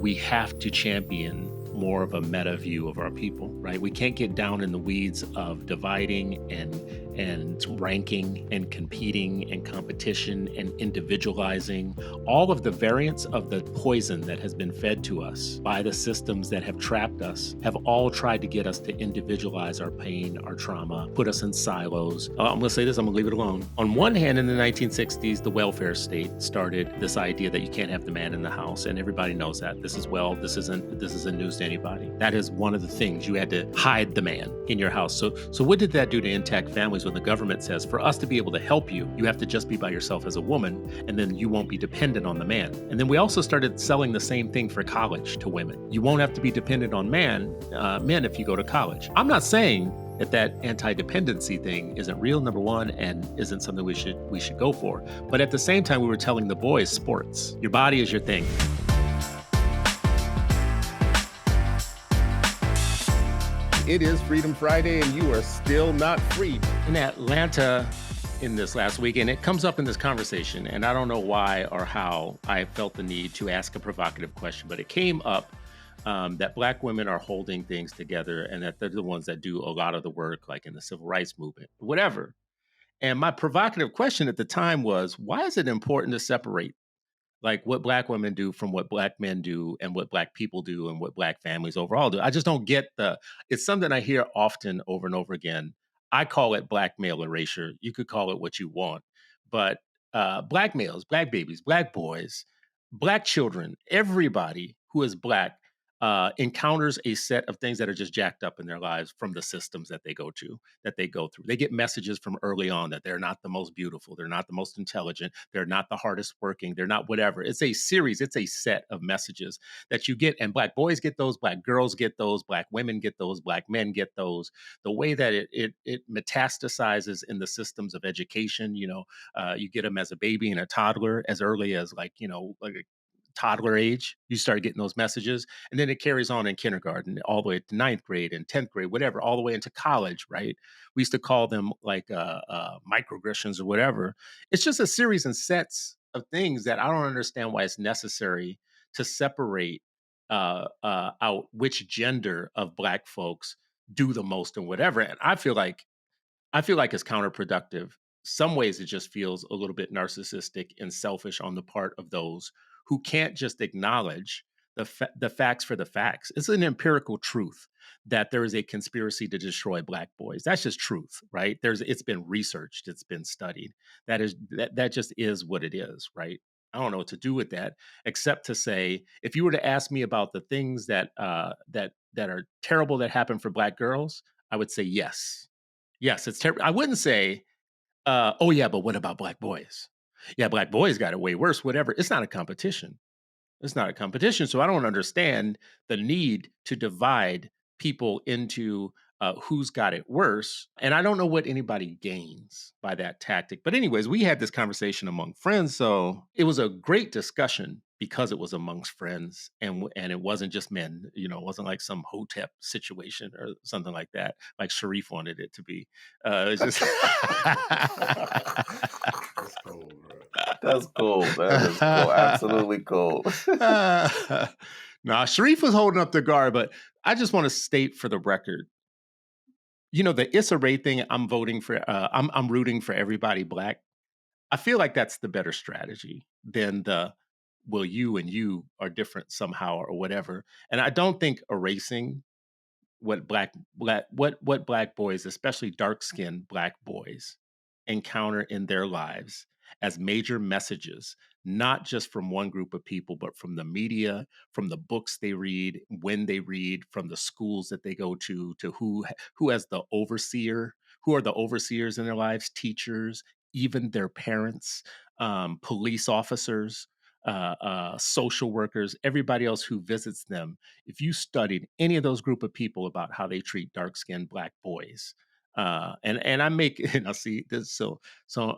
we have to champion more of a meta view of our people, right? We can't get down in the weeds of dividing and ranking and competing and competition and individualizing. All of the variants of the poison that has been fed to us by the systems that have trapped us have all tried to get us to individualize our pain, our trauma, put us in silos. I'm going to say this, I'm going to leave it alone. On one hand, in the 1960s, the welfare state started this idea that you can't have the man in the house, and everybody knows that. This isn't news to anybody. That is one of the things. You had to hide the man in your house. So what did that do to intact families when the government says, for us to be able to help you, you have to just be by yourself as a woman, and then you won't be dependent on the man. And then we also started selling the same thing for college to women. You won't have to be dependent on men if you go to college. I'm not saying that anti-dependency thing isn't real, number one, and isn't something we should go for. But at the same time, we were telling the boys, sports, your body is your thing. It is Freedom Friday, and you are still not free. In Atlanta in this last week, and it comes up in this conversation, and I don't know why or how I felt the need to ask a provocative question, but it came up that Black women are holding things together and that they're the ones that do a lot of the work, like in the civil rights movement, whatever. And my provocative question at the time was, why is it important to separate like what Black women do from what Black men do and what Black people do and what Black families overall do? I just don't get it's something I hear often over and over again. I call it Black male erasure. You could call it what you want, but Black males, Black babies, Black boys, Black children, everybody who is Black encounters a set of things that are just jacked up in their lives from the systems that they go through. They get messages from early on that they're not the most beautiful, they're not the most intelligent, they're not the hardest working, they're not whatever. It's a set of messages that you get, and Black boys get those, Black girls get those, Black women get those, Black men get those. The way that it metastasizes in the systems of education, you get them as a baby and a toddler as early as like toddler age, you start getting those messages. And then it carries on in kindergarten, all the way to ninth grade and 10th grade, whatever, all the way into college, right? We used to call them like microaggressions or whatever. It's just a series and sets of things that I don't understand why it's necessary to separate out which gender of Black folks do the most and whatever. And I feel like it's counterproductive. Some ways it just feels a little bit narcissistic and selfish on the part of those who can't just acknowledge the facts for the facts. It's an empirical truth that there is a conspiracy to destroy Black boys. That's just truth, right? It's been researched, it's been studied. That just is what it is, right? I don't know what to do with that, except to say, if you were to ask me about the things that are terrible that happen for Black girls, I would say yes. Yes, it's terrible. I wouldn't say, oh yeah, but what about Black boys? Yeah, Black boys got it way worse, whatever. It's not a competition. It's not a competition. So I don't understand the need to divide people into who's got it worse. And I don't know what anybody gains by that tactic. But anyways, we had this conversation among friends. So it was a great discussion because it was amongst friends and it wasn't just men, it wasn't like some hotep situation or something like that, like Sharif wanted it to be. It's just That's cool, bro. That's cool. That is cool. Absolutely cool. Nah, Sharif was holding up the guard, but I just want to state for the record, the Issa Rae thing, I'm voting for, I'm rooting for everybody Black. I feel like that's the better strategy than well, you and you are different somehow or whatever. And I don't think erasing what Black boys, especially dark-skinned Black boys, encounter in their lives as major messages, not just from one group of people, but from the media, from the books they read, when they read, from the schools that they go to who has the overseer, who are the overseers in their lives, teachers, even their parents, police officers, social workers, everybody else who visits them. If you studied any of those group of people about how they treat dark-skinned Black boys, and I make, and I see this, so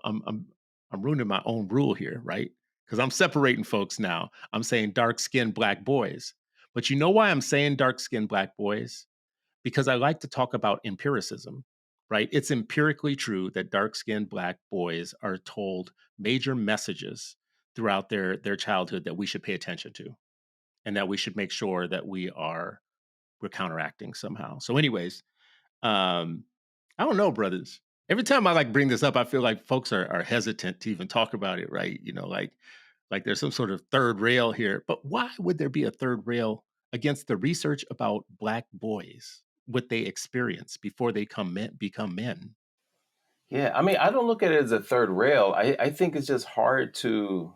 I'm ruining my own rule here, right? Because I'm separating folks now. I'm saying dark-skinned Black boys, but you know why I'm saying dark-skinned Black boys? Because I like to talk about empiricism, right? It's empirically true that dark-skinned Black boys are told major messages throughout their childhood that we should pay attention to. and that we should make sure that we're counteracting somehow. So, anyways, um, I don't know, brothers. Every time I like bring this up, I feel like folks are hesitant to even talk about it, right? Like there's some sort of third rail here. But why would there be a third rail against the research about Black boys, what they experience before they become men? Yeah, I mean, I don't look at it as a third rail. I think it's just hard to.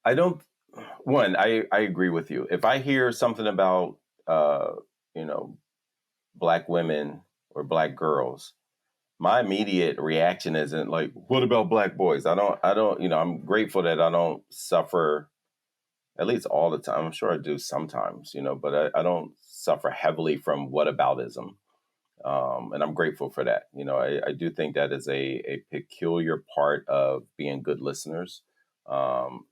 I don't. One, I agree with you. If I hear something about, uh, you know, Black women or Black girls, my immediate reaction isn't like, "What about Black boys?" I don't. I'm grateful that I don't suffer, at least all the time. I'm sure I do sometimes, but I don't suffer heavily from whataboutism. And I'm grateful for that. I do think that is a peculiar part of being good listeners. Um,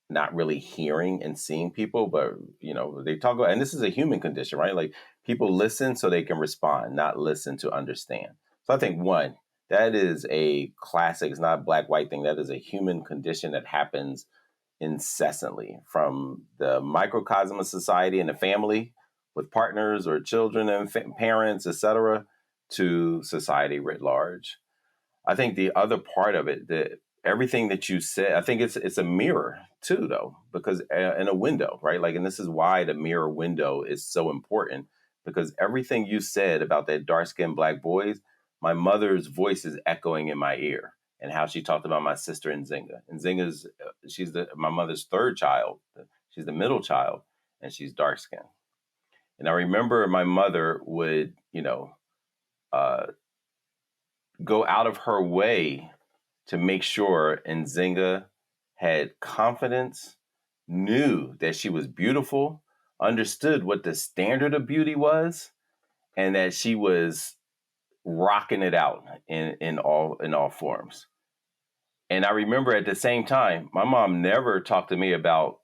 not really hearing and seeing people, but they talk about, and this is a human condition, right? Like people listen so they can respond, not listen to understand. So I think one, that is a classic. It's not a black white thing. That is a human condition that happens incessantly from the microcosm of society and the family with partners or children and parents, etc., to society writ large. I think the other part of it, that everything that you said, I think it's a mirror too, though, because in a window, right? Like, and this is why the mirror window is so important, because everything you said about that dark skinned Black boys, my mother's voice is echoing in my ear, and how she talked about my sister Nzinga. Nzinga's she's my mother's third child. She's the middle child, and she's dark skinned. And I remember my mother would, uh, go out of her way to make sure Nzinga had confidence, knew that she was beautiful, understood what the standard of beauty was, and that she was rocking it out in all forms. And I remember at the same time, my mom never talked to me about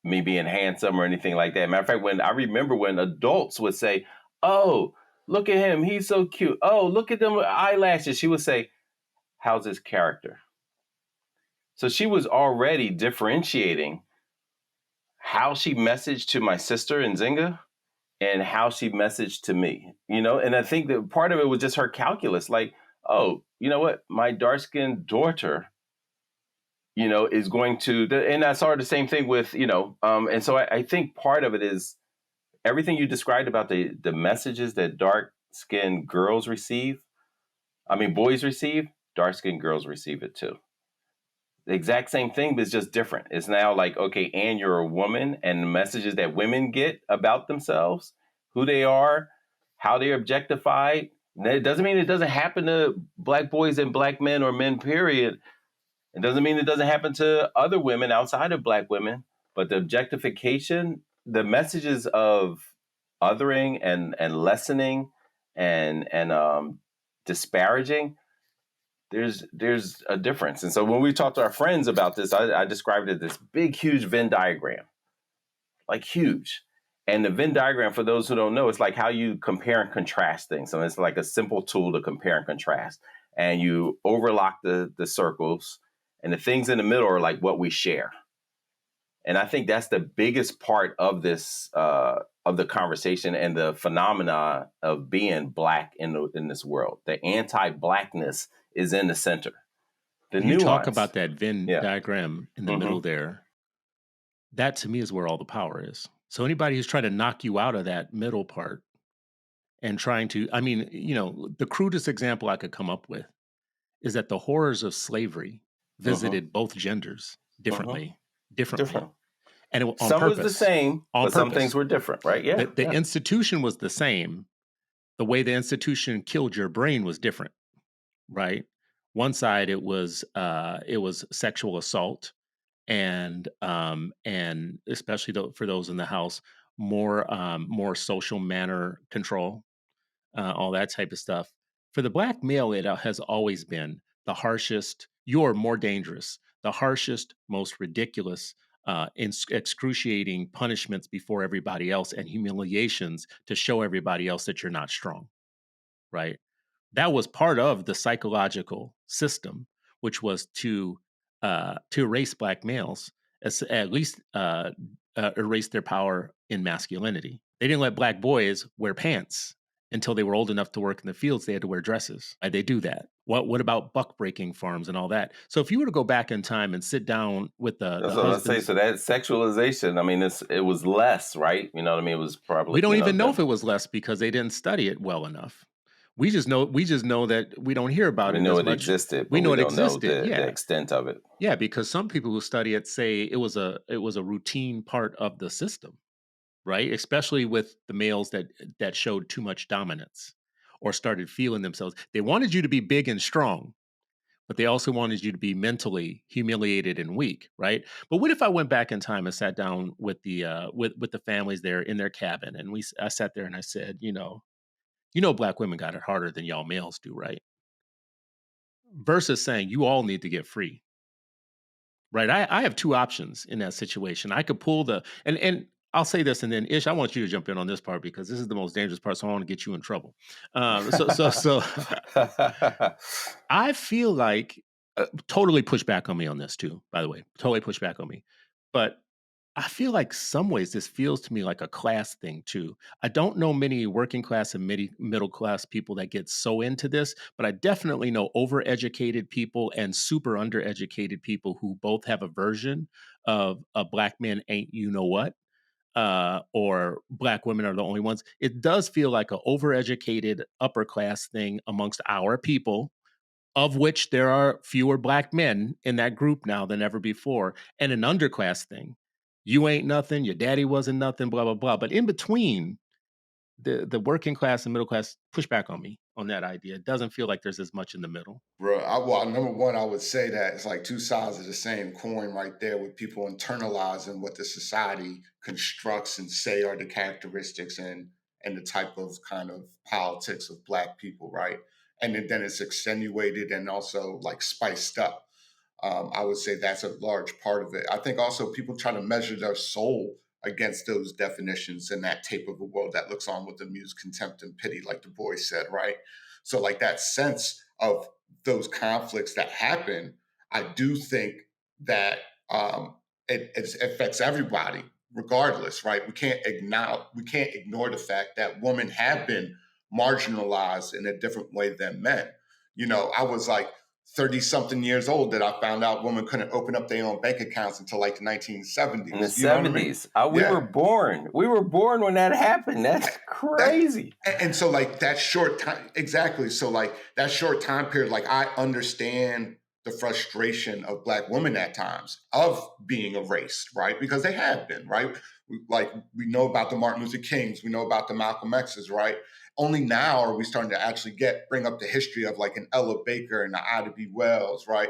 me being handsome or anything like that. Matter of fact, when I remember when adults would say, "Oh, look at him, he's so cute. Oh, look at them eyelashes," she would say, "How's his character?" So she was already differentiating how she messaged to my sister Nzinga and how she messaged to me, And I think that part of it was just her calculus, like, oh, you know what, my dark skinned daughter, is going to, and I saw the same thing with, and so I think part of it is everything you described about the messages that dark skinned girls receive. I mean, boys receive, dark skinned girls receive it too. The exact same thing, but it's just different. It's now like, okay, and you're a woman, and the messages that women get about themselves, who they are, how they're objectified. It doesn't mean it doesn't happen to Black boys and Black men or men, period. It doesn't mean it doesn't happen to other women outside of Black women, but the objectification, the messages of othering and lessening and disparaging, there's a difference. And so when we talk to our friends about this, I described it as this big, huge Venn diagram, like huge. And the Venn diagram, for those who don't know, it's like how you compare and contrast things. So it's like a simple tool to compare and contrast. And you overlock the circles, and the things in the middle are like what we share. And I think that's the biggest part of this of the conversation and the phenomena of being Black in this world. The anti-Blackness is in the center. The When you talk nuance. about that Venn Yeah. diagram in the Mm-hmm. middle there, that to me is where all the power is. So anybody who's trying to knock you out of that middle part and trying to, I mean, the crudest example I could come up with is that the horrors of slavery Mm-hmm. visited both genders Mm-hmm. differently, Different. and on Some was the purpose. same, On but some things purpose. were different, right? Yeah. The institution was the same. The way the institution killed your brain was different, right? One side it was sexual assault and especially for those in the house, more social manner control, all that type of stuff. For the Black male, it has always been the harshest. You're more dangerous. The harshest, most ridiculous, excruciating punishments before everybody else, and humiliations to show everybody else that you're not strong. Right? That was part of the psychological system, which was to erase Black males, at least erased their power in masculinity. They didn't let black boys wear pants until they were old enough to work in the fields. They had to wear dresses. They do that. What about buck breaking farms and all that? So if you were to go back in time and sit down with the That's what I was say. husbands, So that sexualization, I mean, it was less, right? You know what I mean? It was we probably, don't you know, even know if the it was less because they didn't study it well enough. We just know that we don't hear about we it know as it much. existed, We but know we it don't know existed. the Yeah. extent of it. Yeah, because some people who study it say it was a routine part of the system, right? Especially with the males that showed too much dominance or started feeling themselves. They wanted you to be big and strong, but they also wanted you to be mentally humiliated and weak, right? But what if I went back in time and sat down with the families there in their cabin, and I sat there and I said, black women got it harder than y'all males do, right? Versus saying you all need to get free. Right. I have two options in that situation. I could pull and I'll say this, and then Ish, I want you to jump in on this part because this is the most dangerous part. So I want to get you in trouble. So I feel like totally push back on me on this too. By the way, totally push back on me. But I feel like some ways this feels to me like a class thing too. I don't know many working class and middle class people that get so into this, but I definitely know overeducated people and super undereducated people who both have a version of a black man ain't you know what, or black women are the only ones. It does feel like a overeducated upper class thing amongst our people, of which there are fewer black men in that group now than ever before, and an underclass thing. You ain't nothing, your daddy wasn't nothing, blah, blah, blah. But in between, the working class and middle class push back on me on that idea. It doesn't feel like there's as much in the middle. Bro, well, number one, I would say that it's like two sides of the same coin right there, with people internalizing what the society constructs and say are the characteristics and the type of kind of politics of Black people, right? And then it's extenuated and also like spiced up. I would say that's a large part of it. I think also people try to measure their soul against those definitions in that tape of a world that looks on with amused contempt and pity, like the boy said, right? So, like that sense of those conflicts that happen, I do think that it affects everybody, regardless, right? We can't ignore the fact that women have been marginalized in a different way than men. You know, I was like 30 something years old that I found out women couldn't open up their own bank accounts until like the In the 1970s. You know what I mean? 70s, we Yeah. were born. We were born when that happened. That's crazy. And so like that short time, exactly. So like that short time period, like I understand the frustration of Black women at times of being erased, right? Because they have been, right? We know about the Martin Luther Kings, we know about the Malcolm X's, right? Only now are we starting to actually bring up the history of like an Ella Baker and the Ida B. Wells, right?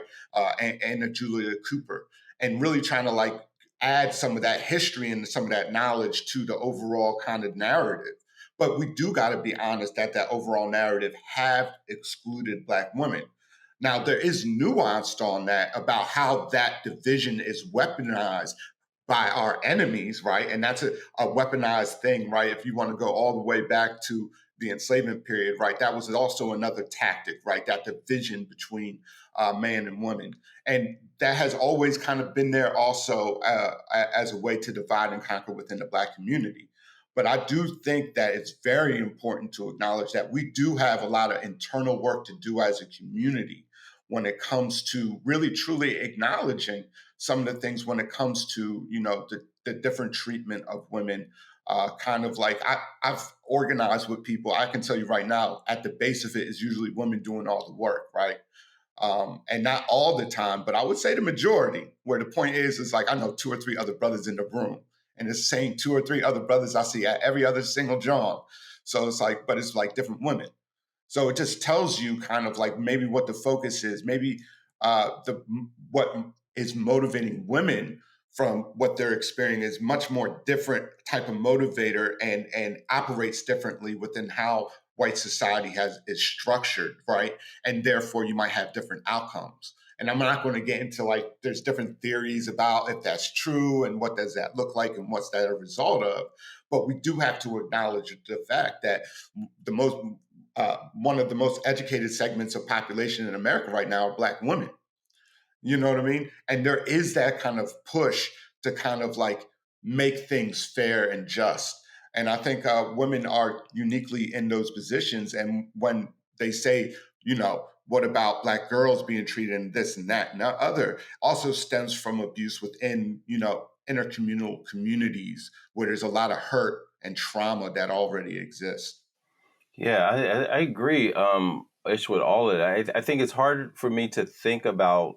And a Julia Cooper, and really trying to like add some of that history and some of that knowledge to the overall kind of narrative. But we do got to be honest that that overall narrative have excluded Black women. Now, there is nuance on that about how that division is weaponized by our enemies, right? And that's a weaponized thing, right? If you want to go all the way back to the enslavement period, right? That was also another tactic, right? That division between man and woman. And that has always kind of been there also as a way to divide and conquer within the Black community. But I do think that it's very important to acknowledge that we do have a lot of internal work to do as a community when it comes to really truly acknowledging some of the things when it comes to, you know, the different treatment of women. Kind of like I've organized with people. I can tell you right now, at the base of it is usually women doing all the work, right? And not all the time, but I would say the majority. Where the point is like I know two or three other brothers in the room, and it's the same two or three other brothers I see at every other single John. So it's like, but it's like different women. So it just tells you kind of like maybe what the focus is, maybe what is motivating women from what they're experiencing is much more different type of motivator and operates differently within how white society is structured, right? And therefore you might have different outcomes. And I'm not going to get into like there's different theories about if that's true and what does that look like and what's that a result of. But we do have to acknowledge the fact that the most one of the most educated segments of population in America right now are Black women. You know what I mean? And there is that kind of push to kind of like make things fair and just. And I think women are uniquely in those positions. And when they say, what about Black girls being treated in this and that and that other, also stems from abuse within, intercommunal communities where there's a lot of hurt and trauma that already exists. Yeah, I agree. Ish with all of that. I think it's hard for me to think about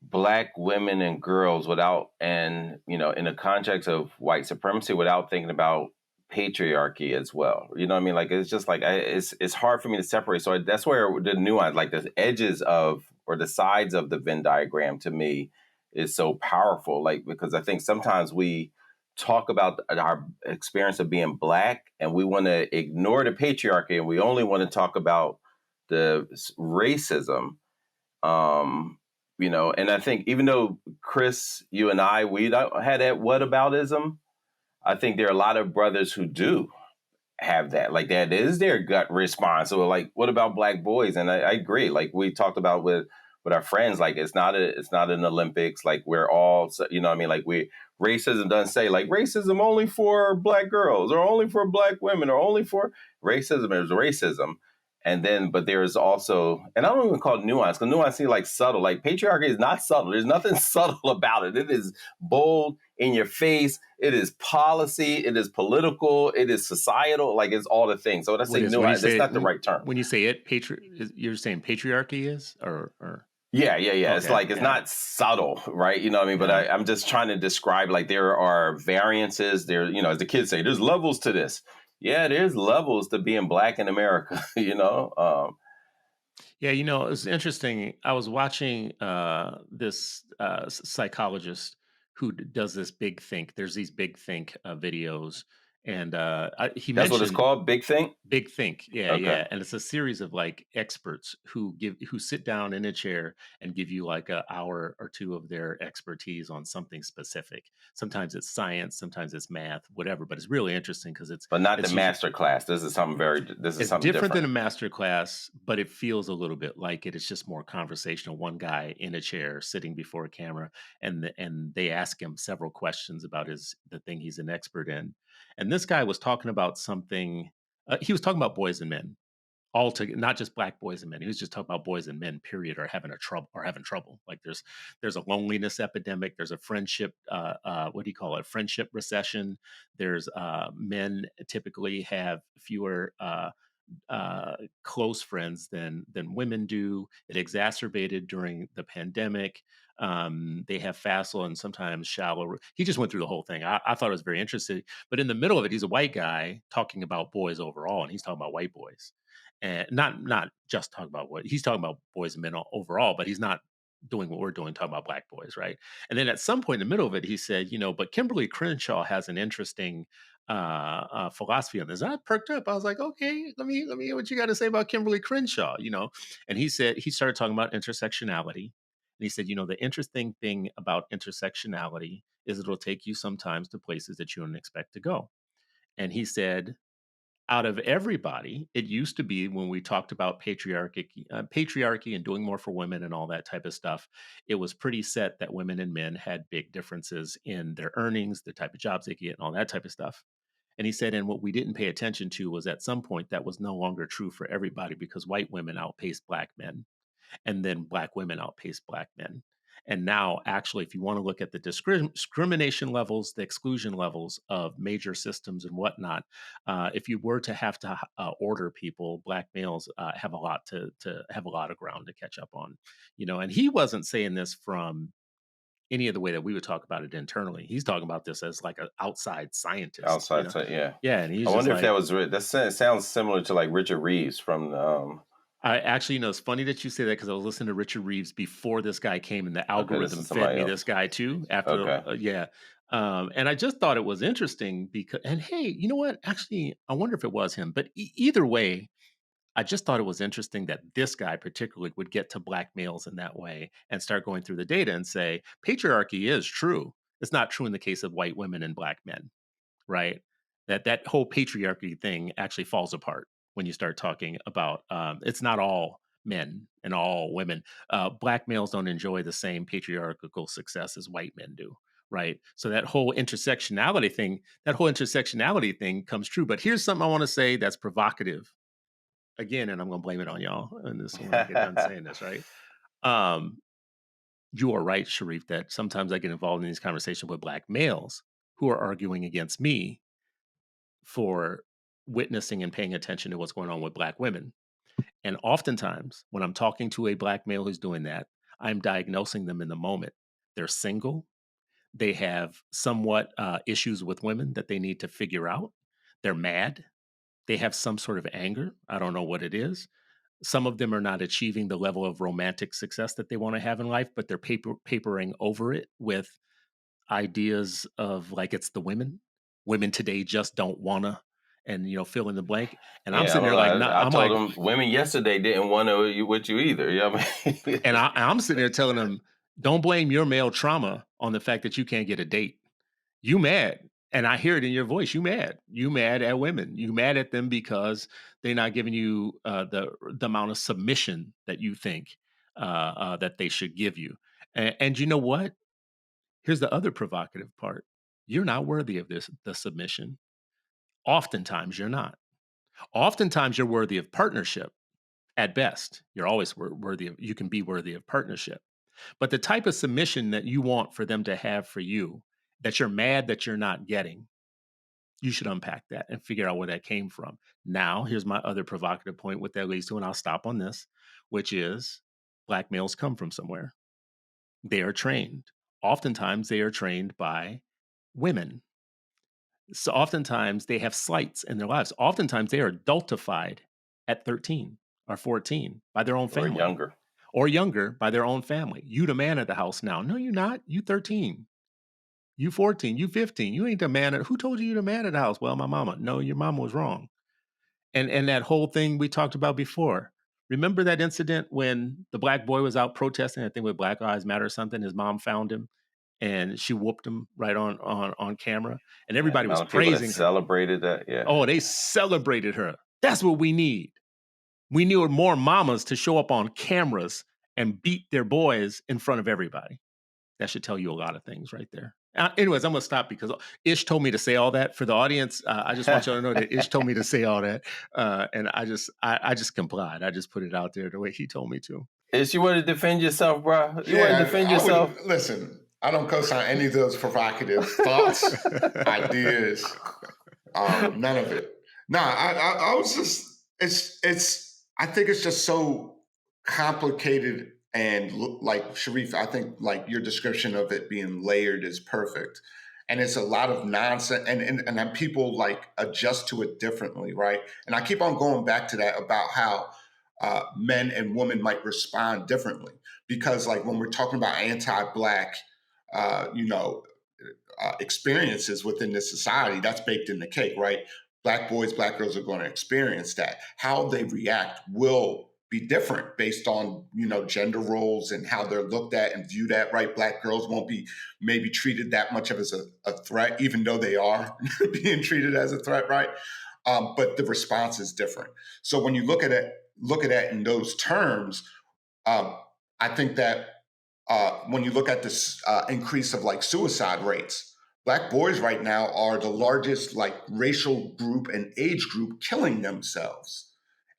Black women and girls without, and in the context of white supremacy, without thinking about patriarchy as well. You know what I mean? Like it's just like it's hard for me to separate. So that's where the nuance, like the edges of or the sides of the Venn diagram, to me is so powerful. Like because I think sometimes we talk about our experience of being Black and we want to ignore the patriarchy and we only want to talk about the racism. And I think even though Chris, you and I, we don't had that whataboutism, I think there are a lot of brothers who do have that. Like that is their gut response. So like, what about Black boys? And I agree. Like we talked about with our friends, like it's not an Olympics. Like we're all, you know what I mean? Like racism doesn't say like racism only for Black girls or only for Black women or only for racism is racism. And then, but there's also, and I don't even call it nuance because nuance seems like subtle. Like patriarchy is not subtle. There's nothing subtle about it. It is bold in your face. It is policy. It is political. It is societal. Like it's all the things. So when I say nuance, that's not the right term. When you say it, you're saying patriarchy is, or yeah. Okay, it's like it's not subtle, right? You know what I mean? But I'm just trying to describe like there are variances. There, as the kids say, there's levels to this. Yeah, there's levels to being Black in America. Yeah, it's interesting. I was watching this psychologist who does this big think. There's these big think videos, and he That's what it's mentioned called, Big Think? Big Think. Yeah, Okay. yeah. And it's a series of like experts who sit down in a chair and give you like an hour or two of their expertise on something specific. Sometimes it's science, sometimes it's math, whatever. But it's really interesting because But not the master class. This is something it's different than a master class, but it feels a little bit like it. It's just more conversational. One guy in a chair sitting before a camera, and they ask him several questions about the thing he's an expert in. And this guy was talking about something. He was talking about boys and men, not just Black boys and men. He was just talking about boys and men. Period, are having trouble. Like there's a loneliness epidemic. There's a friendship. What do you call it? Friendship recession. There's men typically have fewer close friends than women do. It exacerbated during the pandemic. They have facile and sometimes shallow. He just went through the whole thing. I thought it was very interesting. But in the middle of it, he's a white guy talking about boys overall, and he's talking about white boys, and not just talking about what he's talking about boys and men overall. But he's not doing what we're doing, talking about Black boys, right? And then at some point in the middle of it, he said, but Kimberly Crenshaw has an interesting philosophy on this. I perked up. I was like, okay, let me hear what you got to say about Kimberly Crenshaw, And he started talking about intersectionality. And he said, the interesting thing about intersectionality is it'll take you sometimes to places that you don't expect to go. And he said, out of everybody, it used to be when we talked about patriarchy and doing more for women and all that type of stuff, it was pretty set that women and men had big differences in their earnings, the type of jobs they get, and all that type of stuff. And he said, and what we didn't pay attention to was at some point that was no longer true for everybody because white women outpaced Black men, and then Black women outpaced Black men. And now, actually, if you want to look at the discrimination levels, the exclusion levels of major systems and whatnot, if you were to have to order people, Black males have a lot to have a lot of ground to catch up on, And he wasn't saying this from any of the way that we would talk about it internally. He's talking about this as like an outside scientist. Yeah. Yeah, and he's I wonder if like, that was that sounds similar to like Richard Reeves from. I actually, it's funny that you say that because I was listening to Richard Reeves before this guy came, and the algorithm fed me this guy too. After, yeah, and I just thought it was interesting because, and hey, you know what? Actually, I wonder if it was him. But either way, I just thought it was interesting that this guy particularly would get to Black males in that way and start going through the data and say patriarchy is true. It's not true in the case of white women and Black men, right? That whole patriarchy thing actually falls apart when you start talking about it's not all men and all women. Black males don't enjoy the same patriarchal success as white men do, right? So that whole intersectionality thing comes true. But here's something I want to say that's provocative again, and I'm going to blame it on y'all. And this when I get done saying this, right? Um, you are right, Sharif, that sometimes I get involved in these conversations with Black males who are arguing against me for witnessing and paying attention to what's going on with Black women. And oftentimes, when I'm talking to a Black male who's doing that, I'm diagnosing them in the moment. They're single. They have somewhat issues with women that they need to figure out. They're mad. They have some sort of anger. I don't know what it is. Some of them are not achieving the level of romantic success that they want to have in life, but they're papering over it with ideas of like it's the women. Women today just don't wanna, and fill in the blank. And I'm Yeah, sitting there like, I I'm told like, them women yesterday didn't want to you with you either. You know what I mean? and I'm sitting there telling them, don't blame your male trauma on the fact that you can't get a date. You mad. And I hear it in your voice. You mad. You mad at women. You mad at them because they're not giving you the amount of submission that you think that they should give you. And you know what? Here's the other provocative part. You're not worthy of the submission. Oftentimes you're not. Oftentimes you're worthy of partnership at best. You're always worthy of, you can be worthy of partnership. But the type of submission that you want for them to have for you, that you're mad that you're not getting, you should unpack that and figure out where that came from. Now, here's my other provocative point, what that leads to, and I'll stop on this, which is Black males come from somewhere. They are trained. Oftentimes they are trained by women. So oftentimes they have slights in their lives. Oftentimes they are adultified at 13 or 14 by their own Or family younger. or younger by their own family. You the man of the house now. No, you're not. You 13. You 14. You 15. You ain't the man. Who told you the man of the house? Well, my mama. No, your mama was wrong. And that whole thing we talked about before. Remember that incident when the Black boy was out protesting, I think with Black Lives Matter or something, his mom found him and she whooped him right on camera. And Yeah, the everybody was amount of people that praising her. celebrated that. Yeah. Oh, they celebrated her. That's what we need. We need more mamas to show up on cameras and beat their boys in front of everybody. That should tell you a lot of things right there. Anyways, I'm going to stop because Ish told me to say all that. For the audience, I just want y'all to know that Ish told me to say all that. And I just complied. I just put it out there the way he told me to. Is you want to defend yourself, bro? You want Yeah, to defend I yourself? would, listen, I don't co-sign any of those provocative thoughts, ideas, none of it. No, I was just, I think it's just so complicated and like Sharif, I think like your description of it being layered is perfect. And it's a lot of nonsense and then people like adjust to it differently, right? And I keep on going back to that about how men and women might respond differently. Because like when we're talking about anti-Black, you know, experiences within this society, that's baked in the cake, right? Black boys, Black girls are going to experience that. How they react will be different based on, you know, gender roles and how they're looked at and viewed at, right? Black girls won't be maybe treated that much of as a threat, even though they are being treated as a threat, right? But the response is different. So when you look at it in those terms, I think that when you look at this increase of like suicide rates, Black boys right now are the largest like racial group and age group killing themselves,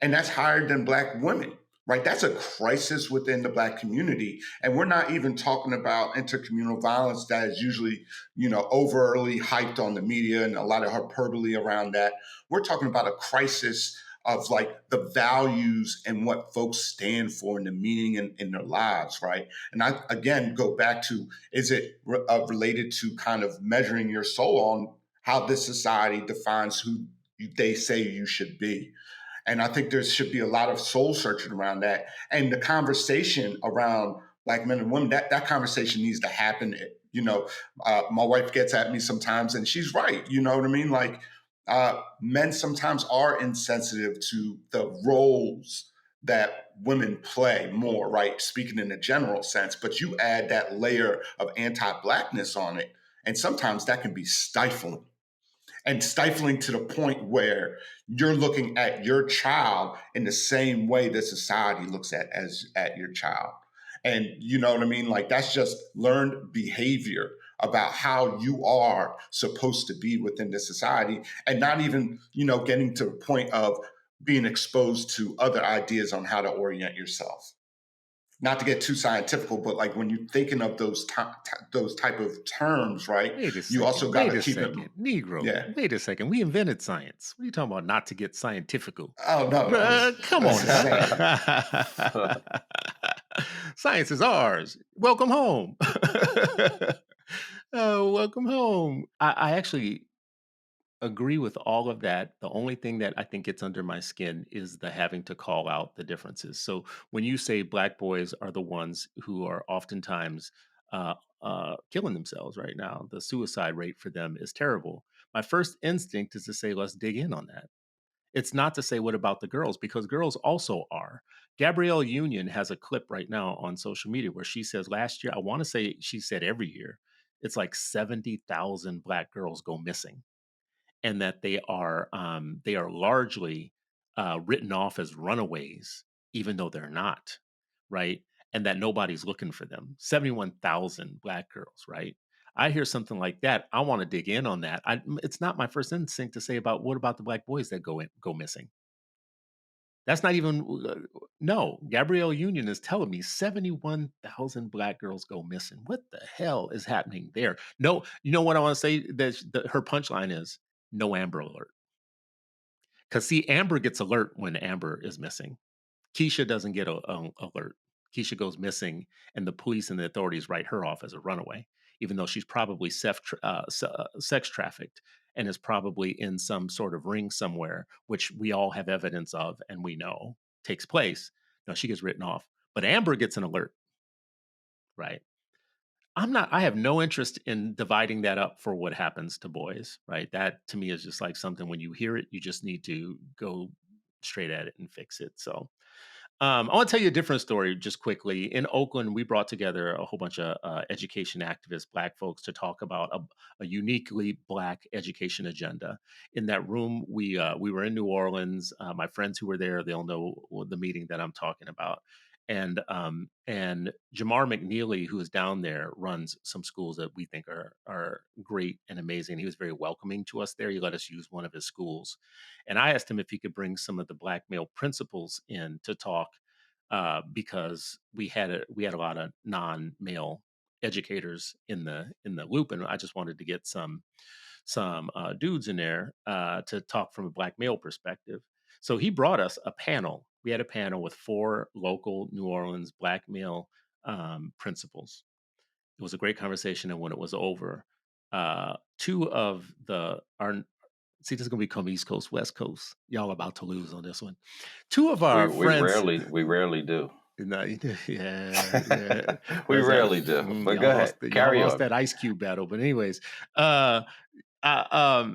and that's higher than Black women. Right, that's a crisis within the Black community, and we're not even talking about intercommunal violence that is usually, you know, overly hyped on the media and a lot of hyperbole around that. We're talking about a crisis of like the values and what folks stand for and the meaning in their lives, right? And I again go back to, is it related to kind of measuring your soul on how this society defines who they say you should be? And I think there should be a lot of soul searching around that. And the conversation around Black men and women, that conversation needs to happen. You know, my wife gets at me sometimes and she's right. You know what I mean? Like, men sometimes are insensitive to the roles that women play more, right? Speaking in a general sense, but you add that layer of anti-Blackness on it, and sometimes that can be stifling. And stifling to the point where you're looking at your child in the same way that society looks at your child. And you know what I mean? Like that's just learned behavior about how you are supposed to be within this society, and not even, getting to the point of being exposed to other ideas on how to orient yourself. Not to get too scientific, but like when you're thinking of those type of terms, right? Wait a You also second. got Wait to a keep it. second. Negro. Yeah. Wait a second. We invented science. What are you talking about? Not to get scientifical. Oh no, Come I was on just now. saying. Science is ours. Welcome home. Welcome home. I actually agree with all of that. The only thing that I think gets under my skin is the having to call out the differences. So when you say black boys are the ones who are oftentimes killing themselves right now, the suicide rate for them is terrible. My first instinct is to say, let's dig in on that. It's not to say, what about the girls? Because girls also are. Gabrielle Union has a clip right now on social media where she says last year, I want to say she said every year, it's like 70,000 black girls go missing, and that they are largely written off as runaways, even though they're not, right? And that nobody's looking for them. 71,000 black girls, right? I hear something like that. I want to dig in on that. It's not my first instinct to say about what about the black boys that go missing. That's not even no. Gabrielle Union is telling me 71,000 black girls go missing. What the hell is happening there? No, you know what I want to say? Her punchline is no Amber Alert. Because see, Amber gets alert when Amber is missing. Keisha doesn't get a alert. Keisha goes missing, and the police and the authorities write her off as a runaway, even though she's probably sex trafficked and is probably in some sort of ring somewhere, which we all have evidence of and we know takes place. No, she gets written off. But Amber gets an alert, right? I have no interest in dividing that up for what happens to boys, right? That to me is just like something when you hear it, you just need to go straight at it and fix it. So I want to tell you a different story just quickly. In Oakland, we brought together a whole bunch of education activists, Black folks, to talk about a uniquely Black education agenda. In that room, we were in New Orleans. My friends who were there, they'll know the meeting that I'm talking about. And Jamar McNeely, who is down there, runs some schools that we think are great and amazing. He was very welcoming to us there. He let us use one of his schools, and I asked him if he could bring some of the Black male principals in to talk, because we had a lot of non-male educators in the loop, and I just wanted to get some dudes in there to talk from a Black male perspective. So he brought us a panel. We had a panel with 4 local New Orleans Black male principals. It was a great conversation, and when it was over, two of the our see, this is gonna become East Coast, West Coast. Y'all about to lose on this one. Two of we our we friends, rarely do. no, yeah. We That's that. rarely do. But go Y'all ahead, lost. Y'all carry lost on. that Ice Cube battle. But anyways, uh, uh,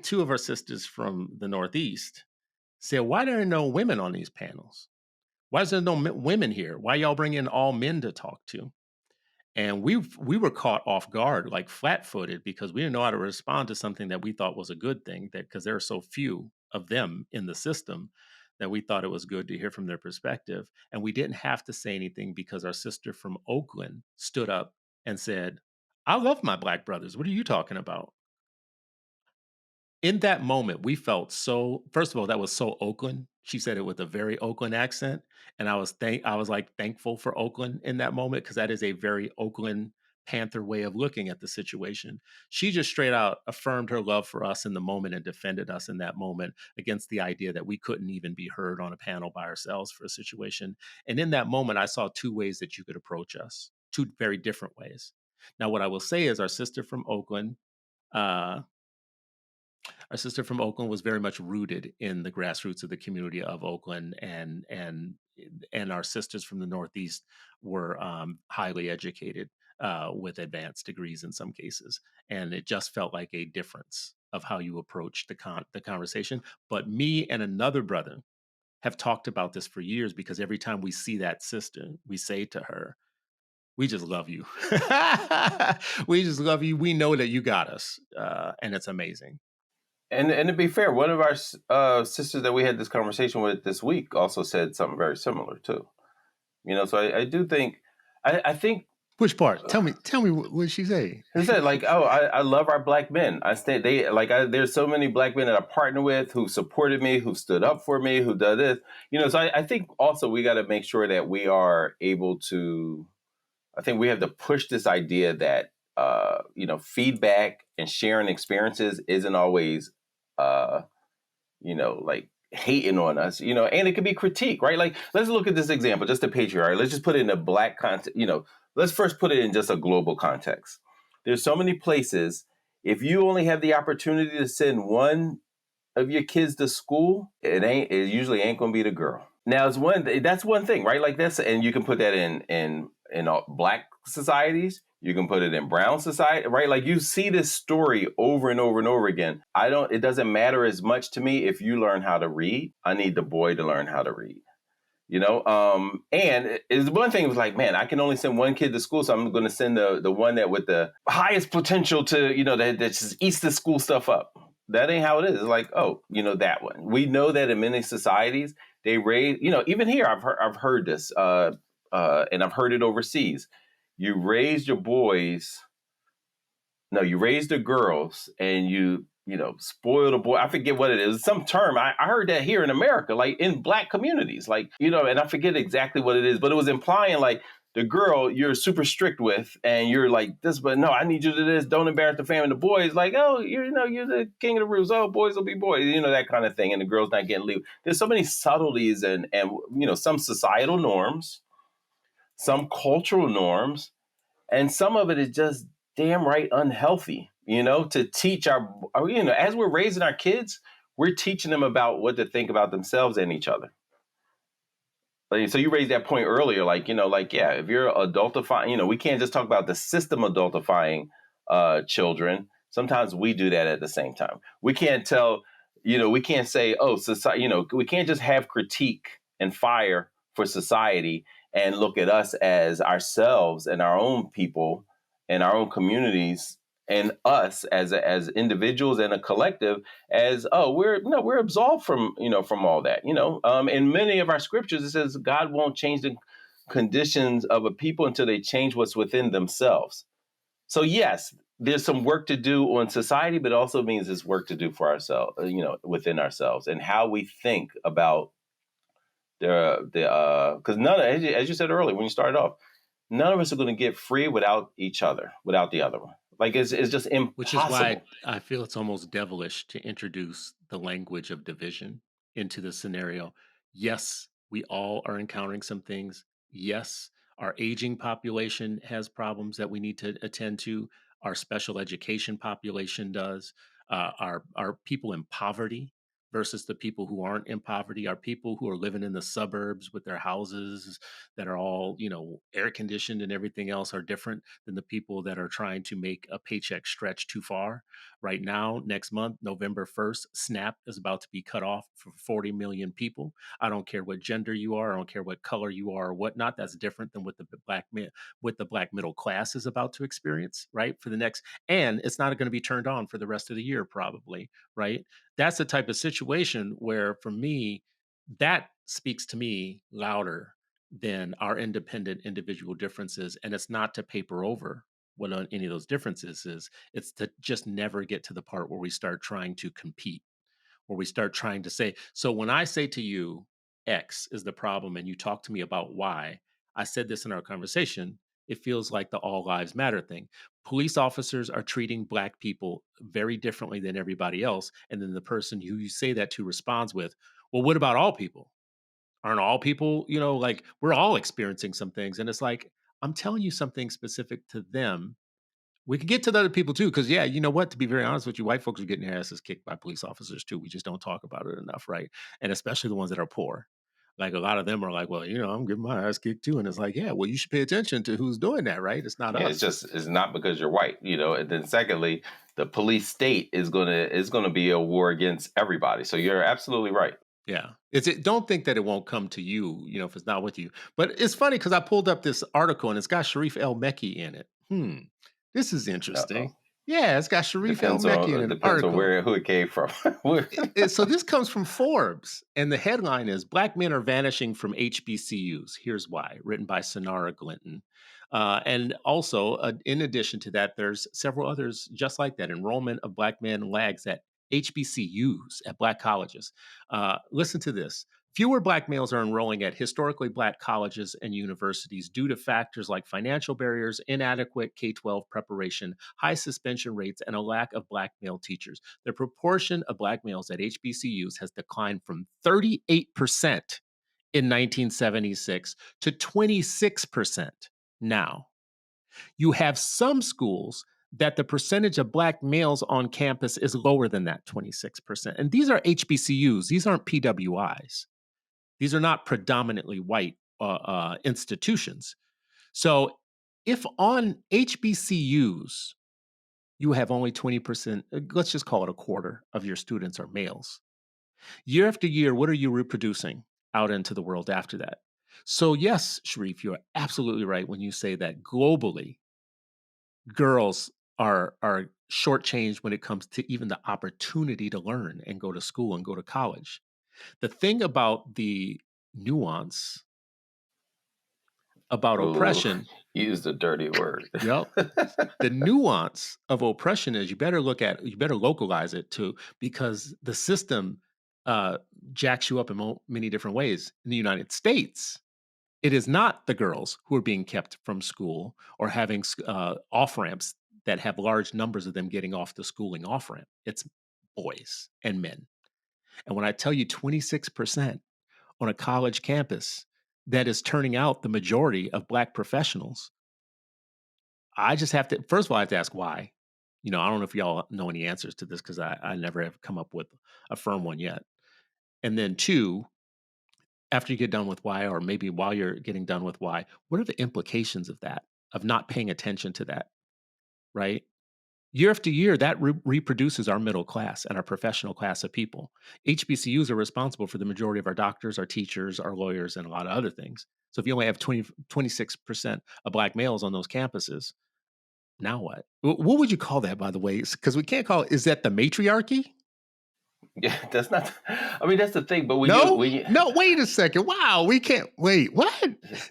2 of our sisters from the Northeast said, "Why there are no women on these panels? Why is there no women here? Why y'all bring in all men to talk to?" And we were caught off guard, like flat-footed, because we didn't know how to respond to something that we thought was a good thing. That because there are so few of them in the system, that we thought it was good to hear from their perspective, and we didn't have to say anything because our sister from Oakland stood up and said, "I love my Black brothers. What are you talking about?" In that moment, we felt so. First of all, that was so Oakland. She said it with a very Oakland accent, and I was like thankful for Oakland in that moment, because that is a very Oakland Panther way of looking at the situation. She just straight out affirmed her love for us in the moment and defended us in that moment against the idea that we couldn't even be heard on a panel by ourselves for a situation. And in that moment, I saw 2 ways that you could approach us, 2 very different ways. Now, what I will say is our sister from Oakland. Uh, our sister from Oakland was very much rooted in the grassroots of the community of Oakland, and our sisters from the Northeast were highly educated with advanced degrees in some cases, and it just felt like a difference of how you approach the conversation. But me and another brother have talked about this for years, because every time we see that sister, we say to her, "We just love you. We just love you. We know that you got us," and it's amazing. And to be fair, one of our sisters that we had this conversation with this week also said something very similar too. So I do think, I think Which part? Tell me what she say. He said, like, oh, I love our black men. There's so many black men that I partner with who supported me, who stood up for me, who does this. So I think also we got to make sure that we are able to, I think we have to push this idea that, feedback and sharing experiences isn't always, like hating on us, and it can be critique, right? Like, let's look at this example, just the patriarchy. Let's just put it in a black context, let's first put it in just a global context. There's so many places, if you only have the opportunity to send one of your kids to school, it usually ain't gonna be the girl. Now that's one thing, right? Like and you can put that in all black societies. You can put it in brown society, right? Like you see this story over and over and over again. It doesn't matter as much to me if you learn how to read. I need the boy to learn how to read. And it's one thing was like, man, I can only send one kid to school, so I'm going to send the one that with the highest potential to, that just eats the school stuff up. That ain't how it is. It's like, oh, that one. We know that in many societies they raise, even here I've heard this, and I've heard it overseas. You raise your boys. No, you raise the girls, and you spoil the boy. I forget what it is. Some term. I heard that here in America, like in black communities, like, and I forget exactly what it is, but it was implying like the girl you're super strict with, and you're like this, but no, I need you to do this. Don't embarrass the family. The boys like, oh, you're the king of the roost. Oh, boys will be boys. That kind of thing. And the girl's not getting leave. There's so many subtleties and some societal norms, some cultural norms, and some of it is just damn right unhealthy, to teach our as we're raising our kids, we're teaching them about what to think about themselves and each other. So you raised that point earlier, yeah, if you're adultifying, we can't just talk about the system adultifying children. Sometimes we do that at the same time. We can't we can't say, oh, society, we can't just have critique and fire for society and look at us as ourselves and our own people and our own communities and us as individuals and a collective as, oh, we're absolved from all that. In many of our scriptures it says God won't change the conditions of a people until they change what's within themselves. So yes, there's some work to do on society, but it also means there's work to do for ourselves, within ourselves, and how we think about because as you said earlier when you started off, none of us are going to get free without each other, without the other one. Like it's just impossible. Which is why I feel it's almost devilish to introduce the language of division into the scenario. Yes, we all are encountering some things. Yes, our aging population has problems that we need to attend to. Our special education population does. Our people in poverty versus the people who aren't in poverty, our people who are living in the suburbs with their houses that are all, air conditioned and everything else are different than the people that are trying to make a paycheck stretch too far. Right now, next month, November 1st, SNAP is about to be cut off for 40 million people. I don't care what gender you are, I don't care what color you are or whatnot. That's different than what the black middle class is about to experience, right? And it's not going to be turned on for the rest of the year, probably, right? That's the type of situation where, for me, that speaks to me louder than our independent individual differences. And it's not to paper over what any of those differences is. It's to just never get to the part where we start trying to compete, where we start trying to say, so when I say to you, X is the problem, and you talk to me about Y, I said this in our conversation, it feels like the all lives matter thing. Police officers are treating Black people very differently than everybody else. And then the person who you say that to responds with, well, what about all people? Aren't all people, like we're all experiencing some things. And it's like, I'm telling you something specific to them. We can get to the other people too, because yeah, you know what? To be very honest with you, white folks are getting their asses kicked by police officers too. We just don't talk about it enough, right? And especially the ones that are poor. Like a lot of them are like, well, I'm getting my ass kicked too, and it's like, yeah, well, you should pay attention to who's doing that, right? It's not us. It's not because you're white, And then secondly, the police state is gonna be a war against everybody. So you're absolutely right. Yeah. Don't think that it won't come to you, if it's not with you. But it's funny because I pulled up this article and it's got Sharif El-Mekki in it. This is interesting. Uh-oh. Yeah, it's got Sharif El-Mekki in an article. Depends on who it came from. So this comes from Forbes, and the headline is Black Men Are Vanishing from HBCUs. Here's why, written by Sonara Glinton. And also, in addition to that, there's several others just like that. Enrollment of Black men lags at HBCUs, at Black colleges. Listen to this. Fewer Black males are enrolling at historically Black colleges and universities due to factors like financial barriers, inadequate K 12 preparation, high suspension rates, and a lack of Black male teachers. The proportion of Black males at HBCUs has declined from 38% in 1976 to 26% now. You have some schools that the percentage of Black males on campus is lower than that 26%. And these are HBCUs, these aren't PWIs. These are not predominantly white institutions. So if on HBCUs you have only 20%, let's just call it a quarter of your students are males, year after year, what are you reproducing out into the world after that? So yes, Sharif, you're absolutely right when you say that globally, girls are shortchanged when it comes to even the opportunity to learn and go to school and go to college. The thing about the nuance about Ooh, oppression, use the dirty word. yep, the nuance of oppression is you better localize it too, because the system jacks you up in many different ways. In the United States, it is not the girls who are being kept from school or having off ramps that have large numbers of them getting off the schooling off ramp. It's boys and men. And when I tell you 26% on a college campus that is turning out the majority of Black professionals, I just have to, first of all, I have to ask why. You know, I don't know if y'all know any answers to this because I never have come up with a firm one yet. And then two, after you get done with why, or maybe while you're getting done with why, what are the implications of that, of not paying attention to that, right? Year after year, that reproduces our middle class and our professional class of people. HBCUs are responsible for the majority of our doctors, our teachers, our lawyers, and a lot of other things. So if you only have 26% of Black males on those campuses, now what? What would you call that, by the way? Because we can't call it, is that the matriarchy? Yeah, that's not. I mean, that's the thing. But No, wait a second. Wow, we can't, wait, what?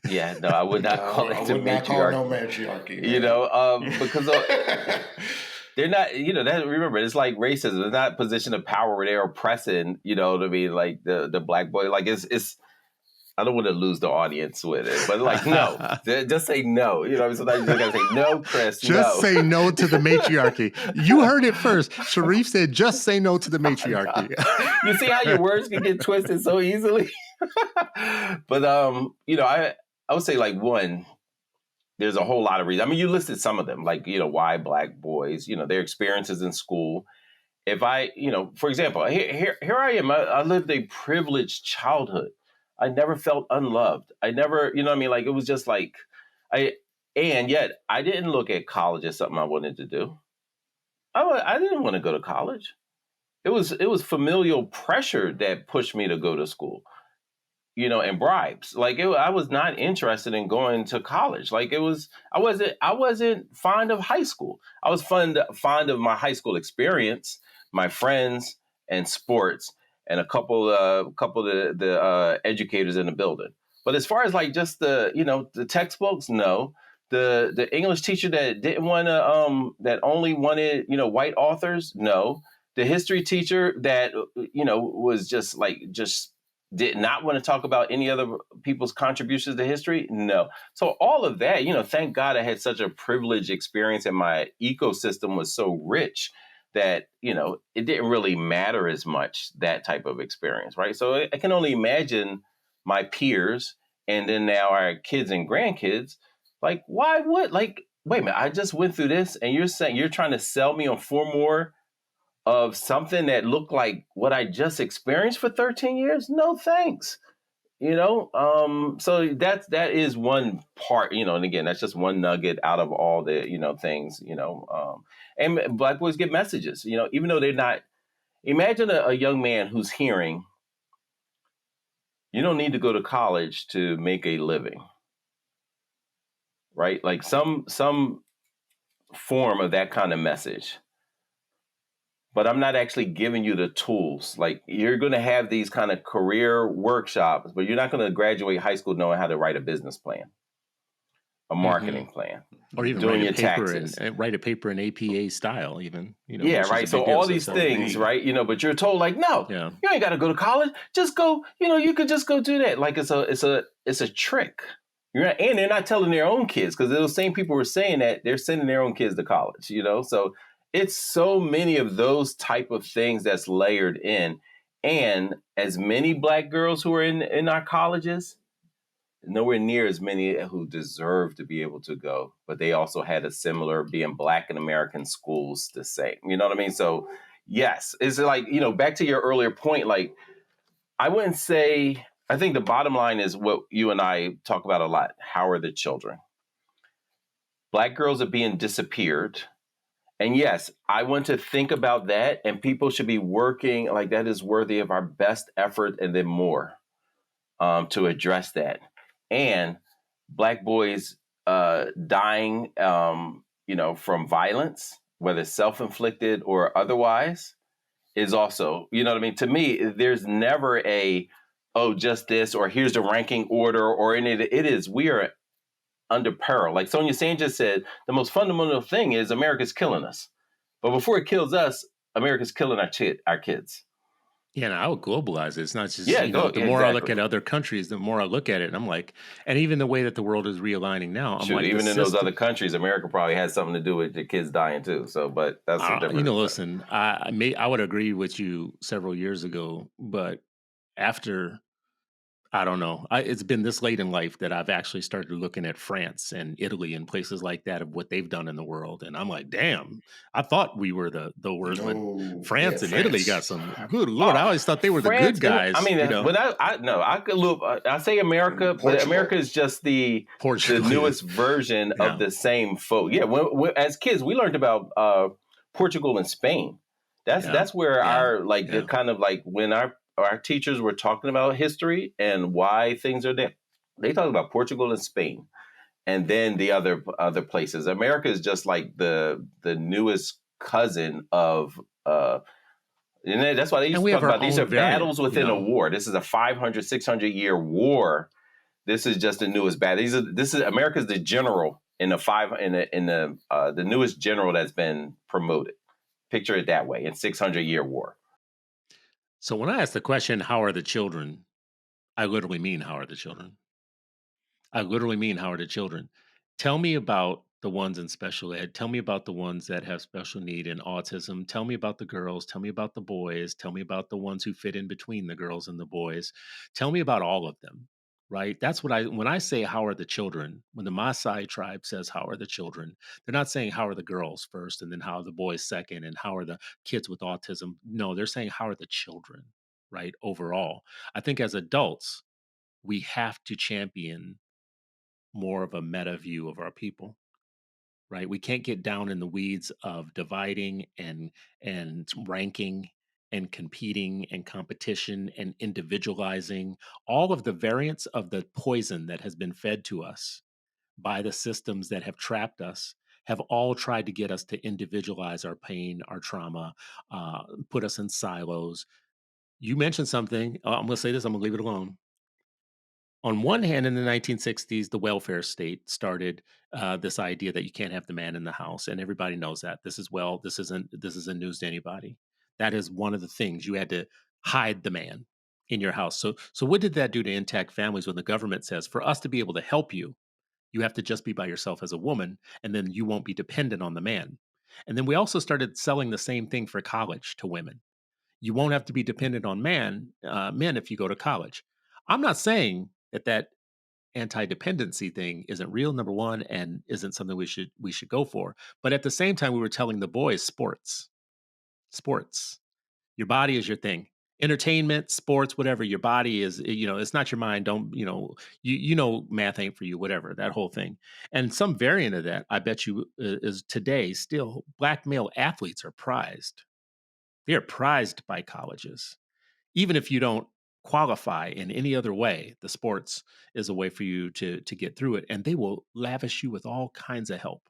yeah, no, I would not call it I the would not call no matriarchy. matriarchy. You know, because they're not. You know, that remember, it's like racism. It's not a position of power where they're oppressing. You know what I mean? Like the Black boy. Like it's. I don't want to lose the audience with it, but like, no, just say no. You know, sometimes you just gotta say no, Chris. Just no. say no to the matriarchy. You heard it first. Sharif said, just say no to the matriarchy. You see how your words can get twisted so easily? But you know, I would say like one, there's a whole lot of reasons. I mean, you listed some of them, like, you know, why Black boys, you know, their experiences in school. If I, you know, for example, here I am. I lived a privileged childhood. I never felt unloved. I never, you know what I mean? Like, it was just like, and yet I didn't look at college as something I wanted to do. I didn't want to go to college. It was familial pressure that pushed me to go to school, you know, and bribes. Like I was not interested in going to college. Like I wasn't fond of high school. I was fond of my high school experience, my friends and sports, and a couple of the educators in the building. But as far as like just the textbooks, no. The English teacher that didn't want to that only wanted, you know, white authors, no. The history teacher that, you know, was just did not want to talk about any other people's contributions to history, no. So all of that, you know, thank God I had such a privileged experience and my ecosystem was so rich that, you know, it didn't really matter as much, that type of experience, right? So I can only imagine my peers and then now our kids and grandkids, like, why would, like, wait a minute, I just went through this and you're saying you're trying to sell me on 4 more of something that looked like what I just experienced for 13 years? No, thanks. You know, so that is one part, you know, and again, that's just one nugget out of all the, you know, things, you know, and Black boys get messages, you know, even though they're not, imagine a young man who's hearing, you don't need to go to college to make a living, right? Like some form of that kind of message. But I'm not actually giving you the tools. Like, you're going to have these kind of career workshops, but you're not going to graduate high school knowing how to write a business plan. a Hmm. marketing plan, Or even doing write a your paper taxes. and write a paper in APA style, even, Yeah, which is a right. So big deal. all So these it's all things, A. right? But you're told like, no, Yeah. you ain't got to go to college. Just go. You could just go do that. Like it's a trick. And they're not telling their own kids because those same people were saying that they're sending their own kids to college. So it's so many of those type of things that's layered in, and as many Black girls who are in our colleges, nowhere near as many who deserve to be able to go, but they also had a similar being Black in American schools the same. You know what I mean? So yes, it's like, back to your earlier point, like I wouldn't say, I think the bottom line is what you and I talk about a lot. How are the children? Black girls are being disappeared. And yes, I want to think about that, and people should be working like that is worthy of our best effort and then more to address that. And Black boys dying, from violence, whether self-inflicted or otherwise, is also, you know what I mean? To me, there's never just this, or here's the ranking order, or any. It is, we are under peril. Like Sonia Sane just said, the most fundamental thing is America's killing us. But before it kills us, America's killing our kids. Yeah, and I would globalize it. It's not just, Yeah, the more I look exactly. at other countries, the more I look at it, and I'm like, and even the way that the world is realigning now, I'm Shoot, like, the even in those system. other countries, America probably has something to do with the kids dying too. So, but that's a different. Listen, I would agree with you several years ago, but after I don't know. It's been this late in life that I've actually started looking at France and Italy and places like that of what they've done in the world, and I'm like, damn, I thought we were the worst, but No, yeah, France and Italy got France. some. Good lord, I always thought they were the good France, and I guys. mean, but I no, I could look. I say America, but America Portugal. is just the Portugal is, newest version of yeah, the same folk. Yeah, as kids, we learned about Portugal and Spain. That's yeah, that's where yeah, our like yeah. kind of like when our teachers were talking about history and why things are there. They talked about Portugal and Spain, and then the other places. America is just like the newest cousin of. And that's why they And used we to have talk our about these own are variant, battles within a war. This is a 500, 600-year war. This is just the newest battle. This is America's the general in the newest general that's been promoted. Picture it that way in 600-year war. So when I ask the question, "How are the children?" I literally mean, "How are the children?" I literally mean, "How are the children?" Tell me about the ones in special ed. Tell me about the ones that have special need and autism. Tell me about the girls. Tell me about the boys. Tell me about the ones who fit in between the girls and the boys. Tell me about all of them, right? That's what when I say, "How are the children?" When the Maasai tribe says, "How are the children?" They're not saying, "How are the girls?" first, and then, "How are the boys?" second, and, "How are the kids with autism?" No, they're saying, "How are the children?" right? Overall. I think as adults, we have to champion more of a meta view of our people, right? We can't get down in the weeds of dividing and ranking and competing and competition and individualizing. All of the variants of the poison that has been fed to us by the systems that have trapped us have all tried to get us to individualize our pain, our trauma, put us in silos. You mentioned something. I'm going to say this, I'm going to leave it alone. On one hand, in the 1960s, the welfare state started this idea that you can't have the man in the house, and everybody knows that. This isn't news to anybody. That is one of the things you had to hide the man in your house. So what did that do to intact families when the government says for us to be able to help you, you have to just be by yourself as a woman, and then you won't be dependent on the man. And then we also started selling the same thing for college to women. You won't have to be dependent on men if you go to college. I'm not saying that anti-dependency thing isn't real, number one, and isn't something we should go for. But at the same time, we were telling the boys sports. Your body is your thing. Entertainment, sports, whatever. Your body is, it's not your mind. Don't, math ain't for you, whatever, that whole thing. And some variant of that, I bet you, is today still Black male athletes are prized. They are prized by colleges. Even if you don't qualify in any other way, the sports is a way for you to get through it, and they will lavish you with all kinds of help.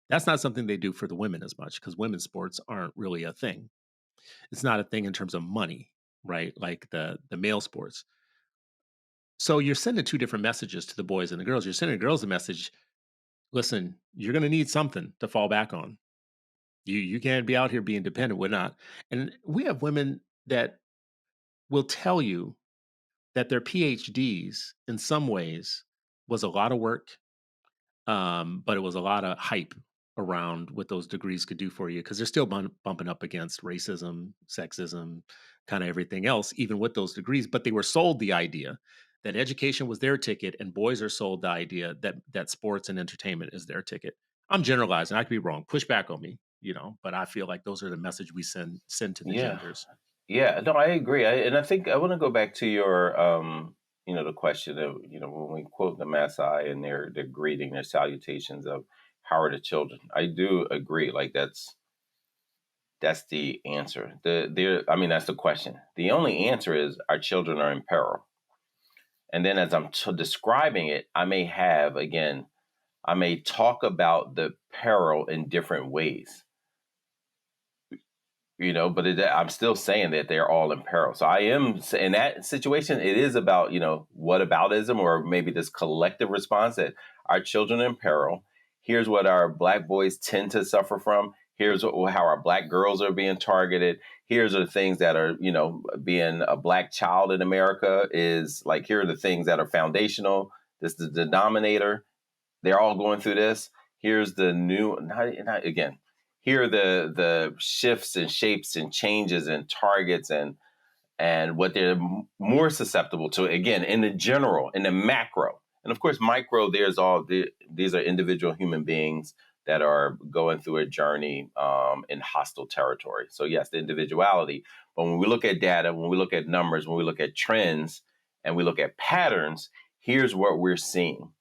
That's not something they do for the women as much because women's sports aren't really a thing. It's not a thing in terms of money, right? Like the male sports. So you're sending two different messages to the boys and the girls. You're sending the girls a message. listen, you're going to need something to fall back on. You can't be out here being dependent. We're not. And we have women that will tell you that their PhDs in some ways was a lot of work, but it was a lot of hype around what those degrees could do for you because they're still bumping up against racism, sexism, kind of everything else, even with those degrees. But they were sold the idea that education was their ticket, and boys are sold the idea that sports and entertainment is their ticket. I'm generalizing. I could be wrong. Push back on me, but I feel like those are the message we send to the Yeah. genders. Yeah, no, I agree. And I think I want to go back to your, the question of, when we quote the Maasai and their greeting, their salutations of how are the children? I do agree. Like that's the answer. That's the question. The only answer is our children are in peril. And then as I'm describing it, I may talk about the peril in different ways. But I'm still saying that they're all in peril. So I am in that situation. It is about, whataboutism, or maybe this collective response that our children are in peril. Here's what our Black boys tend to suffer from. Here's how our Black girls are being targeted. Here's the things that are, being a Black child in America is like, here are the things that are foundational. This is the denominator. They're all going through this. Here's the new, again, here are the shifts and shapes and changes and targets and what they're more susceptible to, again, in the general, in the macro. And of course, micro, these are individual human beings that are going through a journey in hostile territory. So yes, the individuality. But when we look at data, when we look at numbers, when we look at trends, and we look at patterns, here's what we're seeing.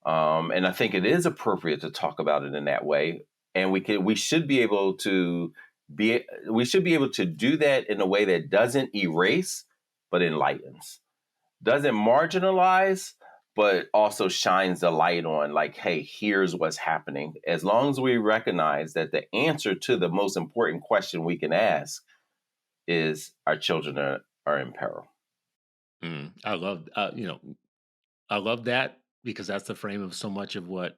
And I think it is appropriate to talk about it in that way. And we should be able to do that in a way that doesn't erase, but enlightens, doesn't marginalize, but also shines the light on, like, hey, here's what's happening. As long as we recognize that the answer to the most important question we can ask is our children are in peril. I love, I love that because that's the frame of so much of what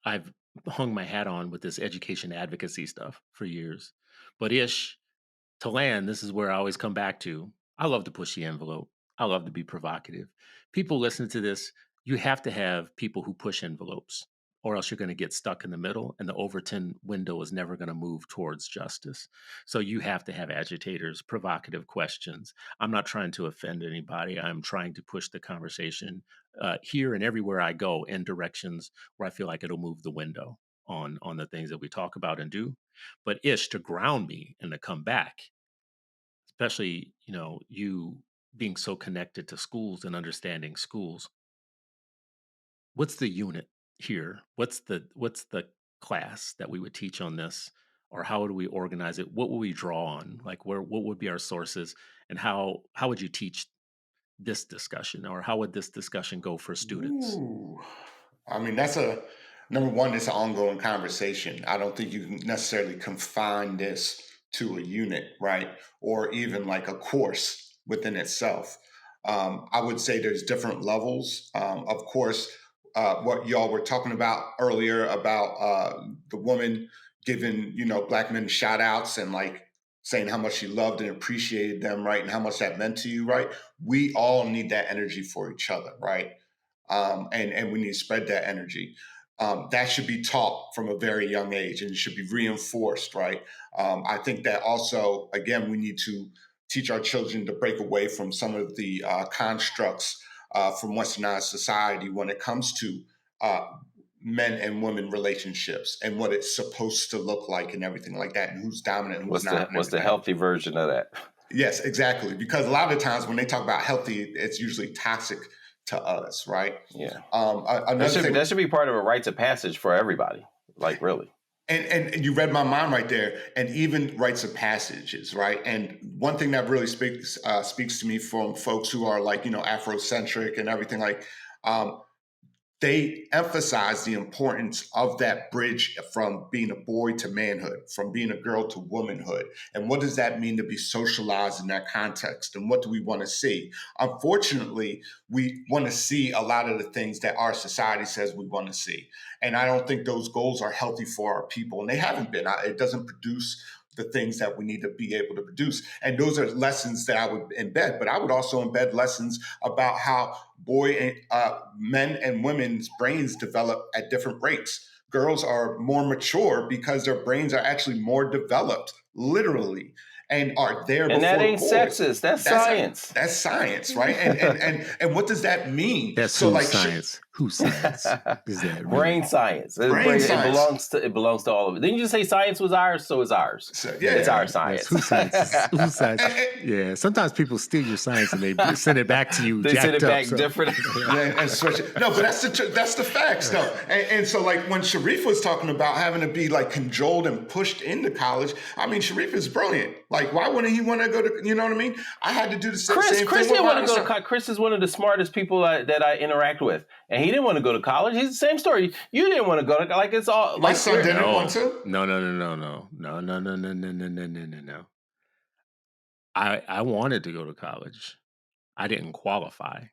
I've hung my hat on with this education advocacy stuff for years. But to land, this is where I always come back to. I love to push the envelope. I love to be provocative. People listen to this, you have to have people who push envelopes, or else you're going to get stuck in the middle, and the Overton window is never going to move towards justice. So you have to have agitators, provocative questions. I'm not trying to offend anybody. I'm trying to push the conversation here and everywhere I go in directions where I feel like it'll move the window on the things that we talk about and do. But to ground me and to come back, especially, you being so connected to schools and understanding schools. What's the unit here? What's the class that we would teach on this? Or how do we organize it? What would we draw on? Like what would be our sources? And how would you teach this discussion? Or how would this discussion go for students? Ooh. I mean, number one, it's an ongoing conversation. I don't think you can necessarily confine this to a unit, right? Or even like a course within itself. I would say there's different levels. Of course, what y'all were talking about earlier about the woman giving, Black men shout outs and like saying how much she loved and appreciated them, right? And how much that meant to you, right? We all need that energy for each other, right? And we need to spread that energy. That should be taught from a very young age, and it should be reinforced, right? I think that also, again, we need to teach our children to break away from some of the constructs from westernized society when it comes to men and women relationships and what it's supposed to look like and everything like that, and who's dominant and who's not. What's the healthy version of that? Yes, exactly. Because a lot of the times when they talk about healthy, it's usually toxic to us, right? Yeah. That should be part of a rites of passage for everybody, like really. And you read my mind right there, and even rites of passages, right? And one thing that really speaks to me from folks who are like, Afrocentric and everything, like they emphasize the importance of that bridge from being a boy to manhood, from being a girl to womanhood. And what does that mean to be socialized in that context? And what do we want to see? Unfortunately, we want to see a lot of the things that our society says we want to see. And I don't think those goals are healthy for our people. And they haven't been. It doesn't produce the things that we need to be able to produce. And those are lessons that I would embed. But I would also embed lessons about how men and women's brains develop at different rates. Girls are more mature because their brains are actually more developed, literally, and are there And before that ain't boys. sexist. That's science. That's science, right? And what does that mean? That's so whose like science. Whose science is that? Really? Brain science. Brain science. It belongs to all of it. Didn't you say science was ours? So is ours. It's our science. Yes, whose science? Whose science? Yeah. Sometimes people steal your science and they send it back to you. They send it back so. different. And switch it. No, but that's the facts, though. And so, like when Sharif was talking about having to be like cajoled and pushed into college, I mean, Sharif is brilliant. Like, why wouldn't he want to go to? You know what I mean? I had to do the same thing. Chris didn't want to go to college. Chris is one of the smartest people that I interact with, and he didn't want to go to college. He's the same story. You didn't want to go to like it's all. My son didn't want to. No. I wanted to go to college. I didn't qualify.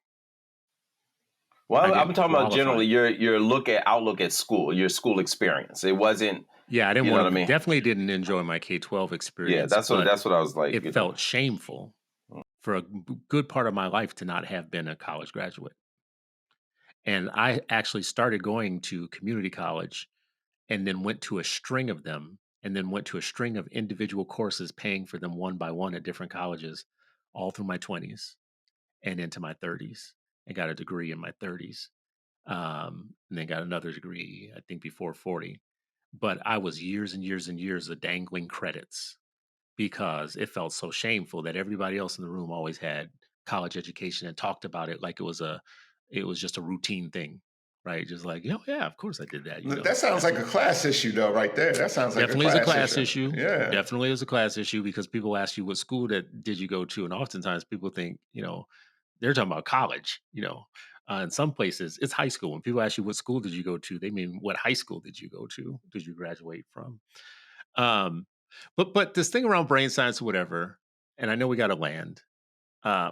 Well, I'm talking about generally your outlook at school, your school experience. It wasn't. Yeah, I didn't want to. I mean? Definitely didn't enjoy my K-12 experience. Yeah, that's what I was like. It felt shameful for a good part of my life to not have been a college graduate. And I actually started going to community college and then went to a string of them and then went to a string of individual courses, paying for them one by one at different colleges all through my 20s and into my 30s, and got a degree in my 30s. And then got another degree, I think, before 40. But I was years and years and years of dangling credits because it felt so shameful that everybody else in the room always had college education and talked about it like it was just a routine thing, right? Just like, yeah, of course I did that. That sounds like a class issue, though, right there. That sounds like definitely is a class issue. Yeah, definitely is a class issue because people ask you what school did you go to, and oftentimes people think they're talking about college. In some places it's high school. When people ask you what school did you go to, they mean what high school did you go to? Did you graduate from? But this thing around brain science or whatever, and I know we got to land.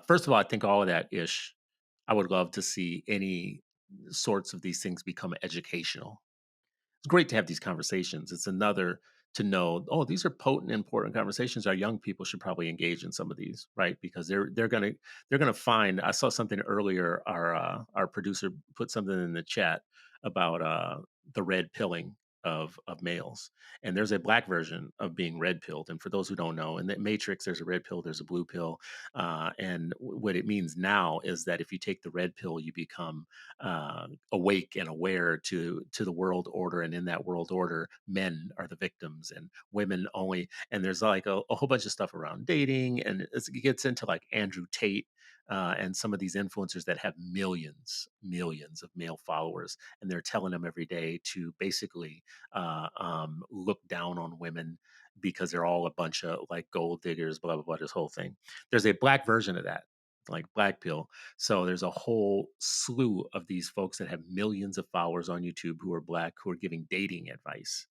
First of all, I think all of that ish. I would love to see any sorts of these things become educational. It's great to have these conversations. It's another to know, these are potent, important conversations. Our young people should probably engage in some of these, right? Because they're gonna find. I saw something earlier. Our producer put something in the chat about the red pilling of males, and there's a black version of being red pilled. And for those who don't know, in the Matrix, there's a red pill, there's a blue pill, and what it means now is that if you take the red pill, you become awake and aware to the world order, and in that world order, men are the victims and women only. And there's like a whole bunch of stuff around dating, and it gets into like Andrew Tate. And some of these influencers that have millions of male followers, and they're telling them every day to basically look down on women because they're all a bunch of like gold diggers, blah, blah, blah, this whole thing. There's a black version of that, like black pill. So there's a whole slew of these folks that have millions of followers on YouTube who are black, who are giving dating advice.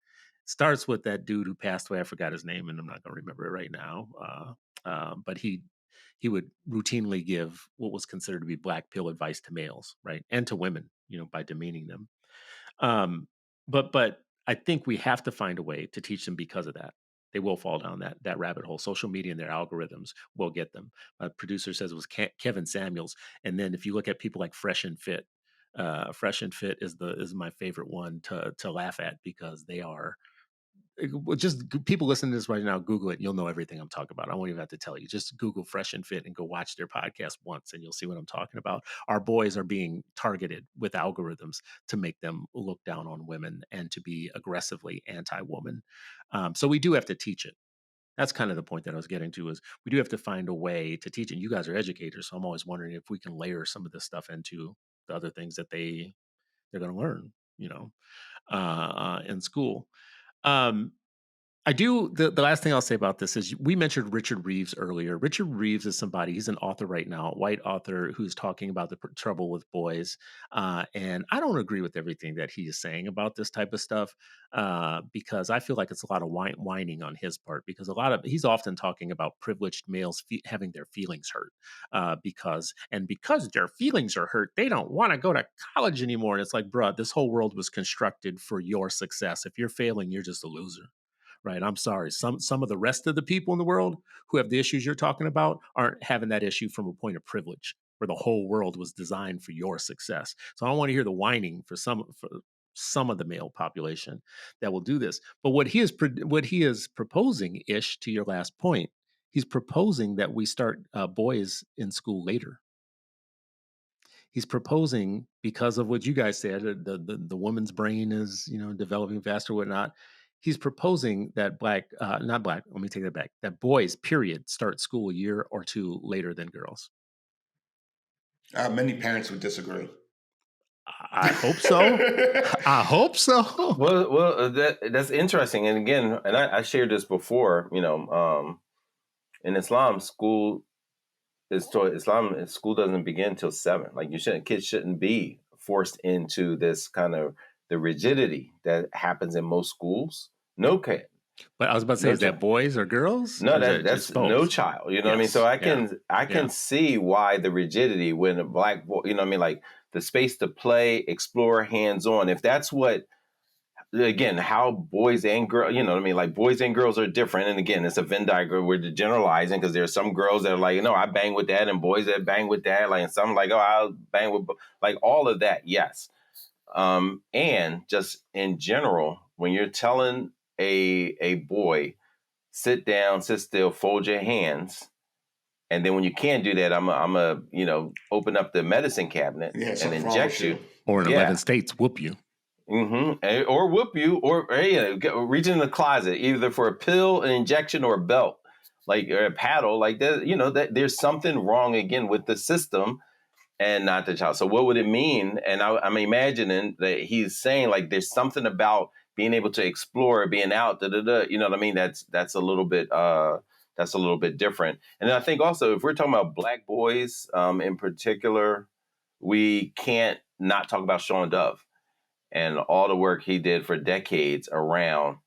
Starts with that dude who passed away. I forgot his name, and I'm not going to remember it right now. But he would routinely give what was considered to be black pill advice to males, right, and to women, by demeaning them. But I think we have to find a way to teach them because of that. They will fall down that rabbit hole. Social media and their algorithms will get them. My producer says it was Kevin Samuels, and then if you look at people like Fresh and Fit, Fresh and Fit is my favorite one to laugh at because they are. Just people listening to this right now, Google it. You'll know everything I'm talking about. I won't even have to tell you. Just Google Fresh and Fit and go watch their podcast once, and you'll see what I'm talking about. Our boys are being targeted with algorithms to make them look down on women and to be aggressively anti-woman. So we do have to teach it. That's kind of the point that I was getting to, is we do have to find a way to teach it. And you guys are educators, so I'm always wondering if we can layer some of this stuff into the other things that they're going to learn, in school. I do. The last thing I'll say about this is we mentioned Richard Reeves earlier. Richard Reeves is somebody, he's an author right now, a white author who's talking about the trouble with boys. And I don't agree with everything that he is saying about this type of stuff because I feel like it's a lot of whining on his part because he's often talking about privileged males having their feelings hurt because their feelings are hurt, they don't want to go to college anymore. And it's like, bruh, this whole world was constructed for your success. If you're failing, you're just a loser. Right. I'm sorry. Some of the rest of the people in the world who have the issues you're talking about aren't having that issue from a point of privilege where the whole world was designed for your success. So I don't want to hear the whining for some of the male population that will do this. But what he is proposing ish to your last point, he's proposing that we start boys in school later. He's proposing because of what you guys said, the woman's brain is developing faster, whatnot. He's proposing that not black. Let me take that back. That boys, period, start school a year or two later than girls. Many parents would disagree. I hope so. I hope so. Well, that's interesting. And again, and I shared this before. In Islam, school doesn't begin until 7. Like kids shouldn't be forced into this kind of the rigidity that happens in most schools. No kid. But I was about to say, is that boys or girls? No, or that's no child. You know what I mean? So I can see why the rigidity when a black boy, like the space to play, explore, hands on. If that's what, again, how boys and girls, like boys and girls are different. And again, it's a Venn diagram. We're generalizing because there's some girls that are like, I bang with that, and boys that bang with that. Like, and some like, I'll bang with, like all of that. Yes. And just in general, when you're telling a boy, sit down, sit still, fold your hands. And then when you can't do that, I'm open up the medicine cabinet and inject you. Or in 11 states, whoop you. Mm-hmm. Or whoop you, or reach in the closet, either for a pill, an injection, or a belt, or a paddle. Like that, there's something wrong again with the system and not the child. So what would it mean? And I'm imagining that he's saying like there's something about being able to explore, being out, you know what I mean? That's a little bit different. And then I think also if we're talking about black boys in particular, we can't not talk about Sean Dove and all the work he did for decades around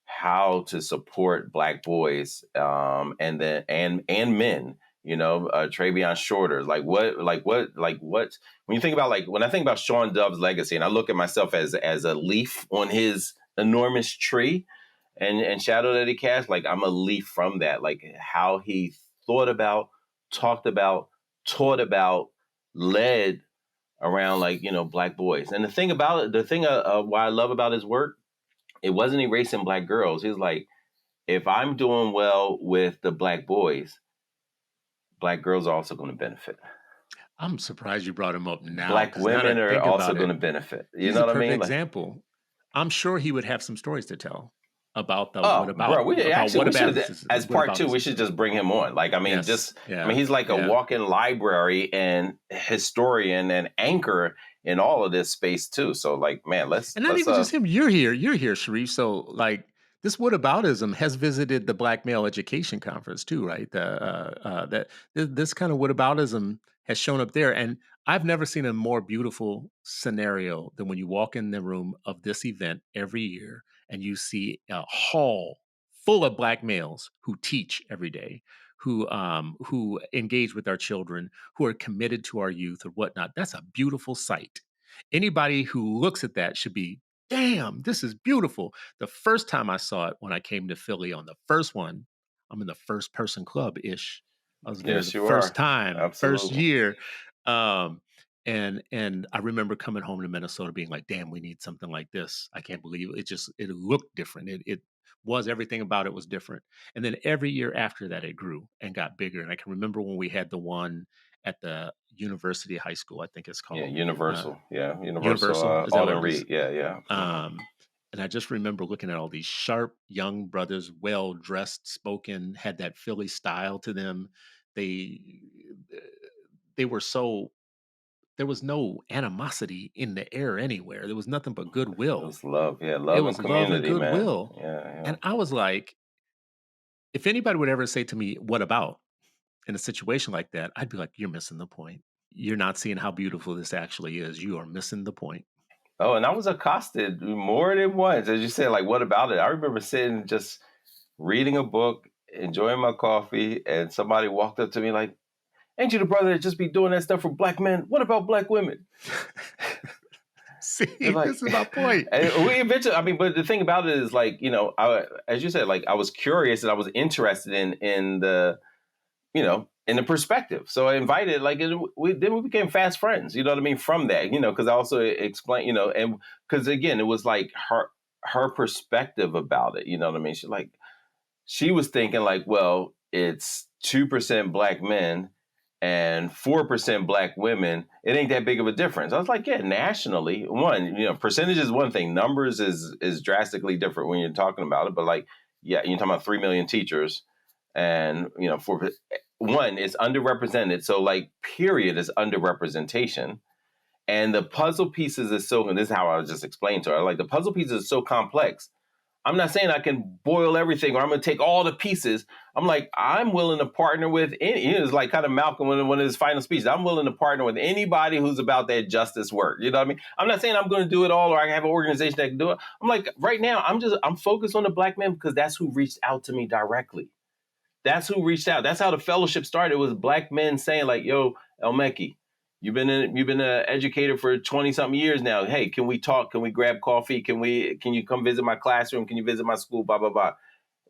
how to support black boys and men. Travion Shorter, when you think about when I think about Sean Dove's legacy, and I look at myself as a leaf on his enormous tree and shadow that he cast, like I'm a leaf from that, like how he thought about, talked about, taught about, led around black boys. And the thing about it, why I love about his work, it wasn't erasing black girls. He was like, if I'm doing well with the black boys, black girls are also going to benefit. I'm surprised you brought him up now. Black women are also going to benefit. You know what I mean? Example. I'm sure he would have some stories to tell about the as part 2, we should just bring him on. He's like a walk-in library and historian and anchor in all of this space too. So let's not even just him. You're here, Sharif. So this whataboutism has visited the Black Male Education Conference too, right? This kind of whataboutism has shown up there, and I've never seen a more beautiful scenario than when you walk in the room of this event every year and you see a hall full of black males who teach every day, who engage with our children, who are committed to our youth or whatnot. That's a beautiful sight. Anybody who looks at that should be, damn, this is beautiful. The first time I saw it when I came to Philly on the first one, I'm in the first person club-ish. I was there the first time, Absolutely. first year. And I remember coming home to Minnesota being like, damn, we need something like this. I can't believe it. It looked different. It was, everything about it was different. And then every year after that, it grew and got bigger. And I can remember when we had the one at the University High School, I think it's called. Yeah, Universal. Universal. Alden Reed. Yeah. And I just remember looking at all these sharp young brothers, well-dressed, spoken, had that Philly style to them. They were so there was no animosity in the air anywhere. There was nothing but It goodwill. was love. Yeah, It love and was love and community, man. goodwill. Yeah, And I was like, if anybody would ever say to me, "What about?" in a situation like that, I'd be like, "You're missing the point. You're not seeing how beautiful this actually is. You are missing the point." Oh, and I was accosted more than once. As you said, like, what about it? I remember sitting just reading a book, enjoying my coffee, and somebody walked up to me like, ain't you the brother that just be doing that stuff for black men? What about black women? See, It's like, this is my point. and we eventually, I mean, but the thing about it is like, as you said, like I was curious and I was interested in the, in the perspective. So I invited, like, and we became fast friends. You know what I mean? From that, because I also explained, and because again, it was like her perspective about it. You know what I mean? She was thinking like, well, it's 2% black men and 4% black women. It ain't that big of a difference. I was like, yeah, nationally, percentage is one thing. Numbers is drastically different when you're talking about it. But like, yeah, you're talking about 3 million teachers, and for one, it's underrepresented. So like, period is underrepresentation. And the puzzle pieces is so, and this is how I was just explaining to her, like the puzzle pieces is so complex. I'm not saying I can boil everything or I'm going to take all the pieces. I'm like, I'm willing to partner with any, it's like kind of Malcolm in one of his final speeches. I'm willing to partner with anybody who's about that justice work. You know what I mean? I'm not saying I'm going to do it all or I have an organization that can do it. I'm like, right now, I'm focused on the black men because that's who reached out to me directly. That's who reached out. That's how the fellowship started. It was black men saying like, yo, El Meki, you've been an educator for 20 something years now. Hey, can we talk? Can we grab coffee? Can you come visit my classroom? Can you visit my school? Blah, blah, blah.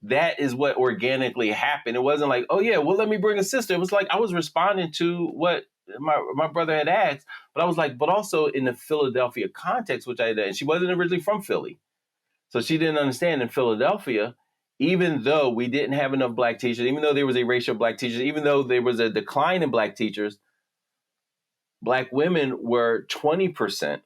That is what organically happened. It wasn't like, oh yeah, well, let me bring a sister. It was like, I was responding to what my brother had asked, but I was like, but also in the Philadelphia context, which I did, and she wasn't originally from Philly. So she didn't understand in Philadelphia, even though we didn't have enough black teachers, even though there was a ratio of black teachers, even though there was a decline in black teachers, black women were 20%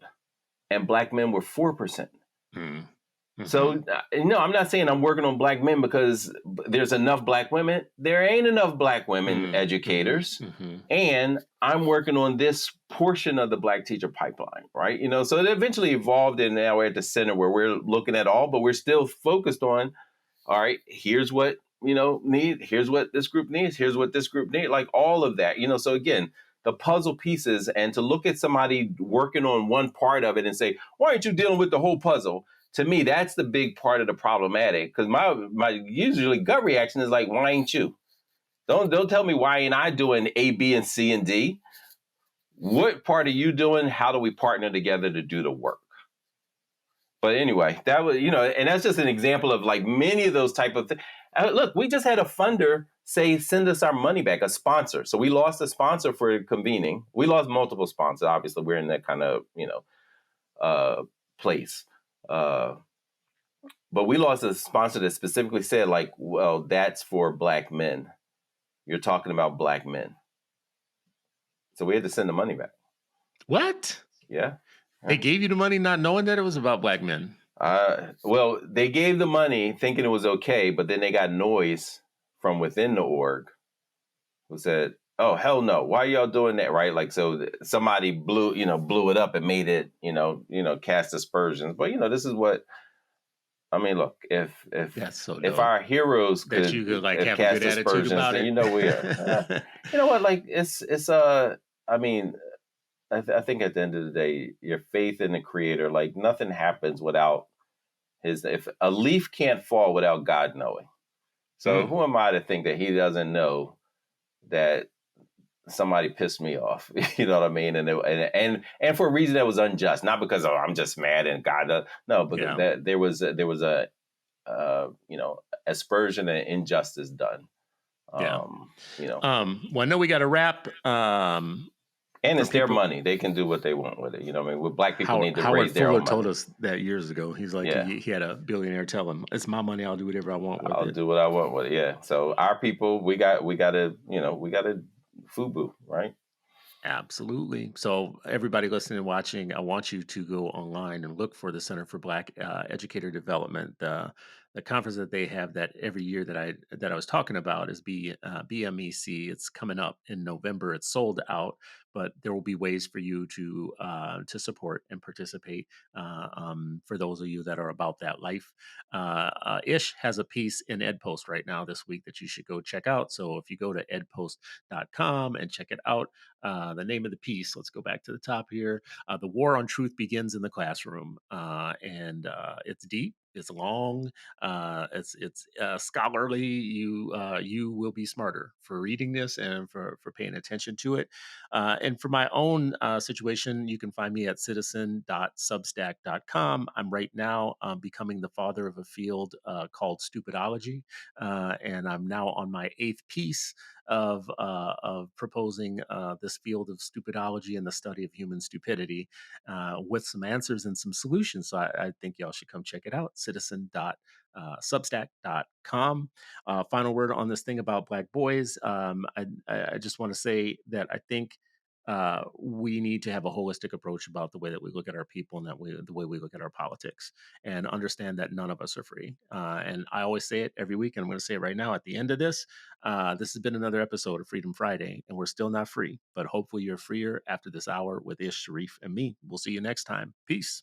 and black men were 4%. Mm-hmm. So, no, I'm not saying I'm working on black men because there's enough black women. There ain't enough black women educators. And I'm working on this portion of the black teacher pipeline, right? So it eventually evolved, and now we're at the center where we're looking at all, but we're still focused on, all right, here's what, need, here's what this group needs, here's what this group needs, like all of that, So again, the puzzle pieces, and to look at somebody working on one part of it and say, why aren't you dealing with the whole puzzle? To me, that's the big part of the problematic, because my usually gut reaction is like, why ain't you? Don't tell me why ain't I doing A, B, and C and D. What part are you doing? How do we partner together to do the work? But anyway, that was, and that's just an example of like many of those type of things. Look, we just had a funder say, send us our money back, a sponsor. So we lost a sponsor for convening. We lost multiple sponsors. Obviously, we're in that kind of, place. But we lost a sponsor that specifically said like, well, that's for black men. You're talking about black men. So we had to send the money back. What? Yeah. They gave you the money not knowing that it was about black men. Well, they gave the money thinking it was okay, but then they got noise from within the org who said, oh, hell no. Why are y'all doing that? Right. Like, so somebody blew it up and made it, cast aspersions. But, this is what, I mean, look, if our heroes could like have cast a good aspersions, about then it. we are. You know what? Like, I mean, I think at the end of the day, your faith in the creator, like nothing happens without if a leaf can't fall without God knowing. So who am I to think that he doesn't know that somebody pissed me off? You know what I mean? And for a reason that was unjust, not because I'm just mad and God, no, because there was a aspersion and injustice done. Well, I know we got to wrap. And it's their money; they can do what they want with it. You know what I mean? With black people need to raise their own money. told us that years ago. He's like, he had a billionaire tell him, "It's my money. I'll do whatever I want with it. I'll do what I want with it." Yeah. So our people, we got to FUBU, right? Absolutely. So everybody listening and watching, I want you to go online and look for the Center for Black Educator Development. The the conference that they have that every year that I was talking about is BMEC. It's coming up in November. It's sold out, but there will be ways for you to support and participate. For those of you that are about that life, Ish has a piece in EdPost right now this week that you should go check out. So if you go to edpost.com and check it out, the name of the piece. Let's go back to the top here. The war on truth begins in the classroom, and it's deep. It's long. It's scholarly. You will be smarter for reading this and for paying attention to it. And for my own situation, you can find me at citizen.substack.com. I'm right now becoming the father of a field called stupidology, and I'm now on my eighth piece of proposing this field of stupidology and the study of human stupidity with some answers and some solutions. So I think y'all should come check it out. Citizen.substack.com. Final word on this thing about Black boys. I just want to say that I think we need to have a holistic approach about the way that we look at our people and the way we look at our politics, and understand that none of us are free. And I always say it every week, and I'm going to say it right now at the end of this. This has been another episode of Freedom Friday, and we're still not free, but hopefully you're freer after this hour with Ish, Sharif, and me. We'll see you next time. Peace.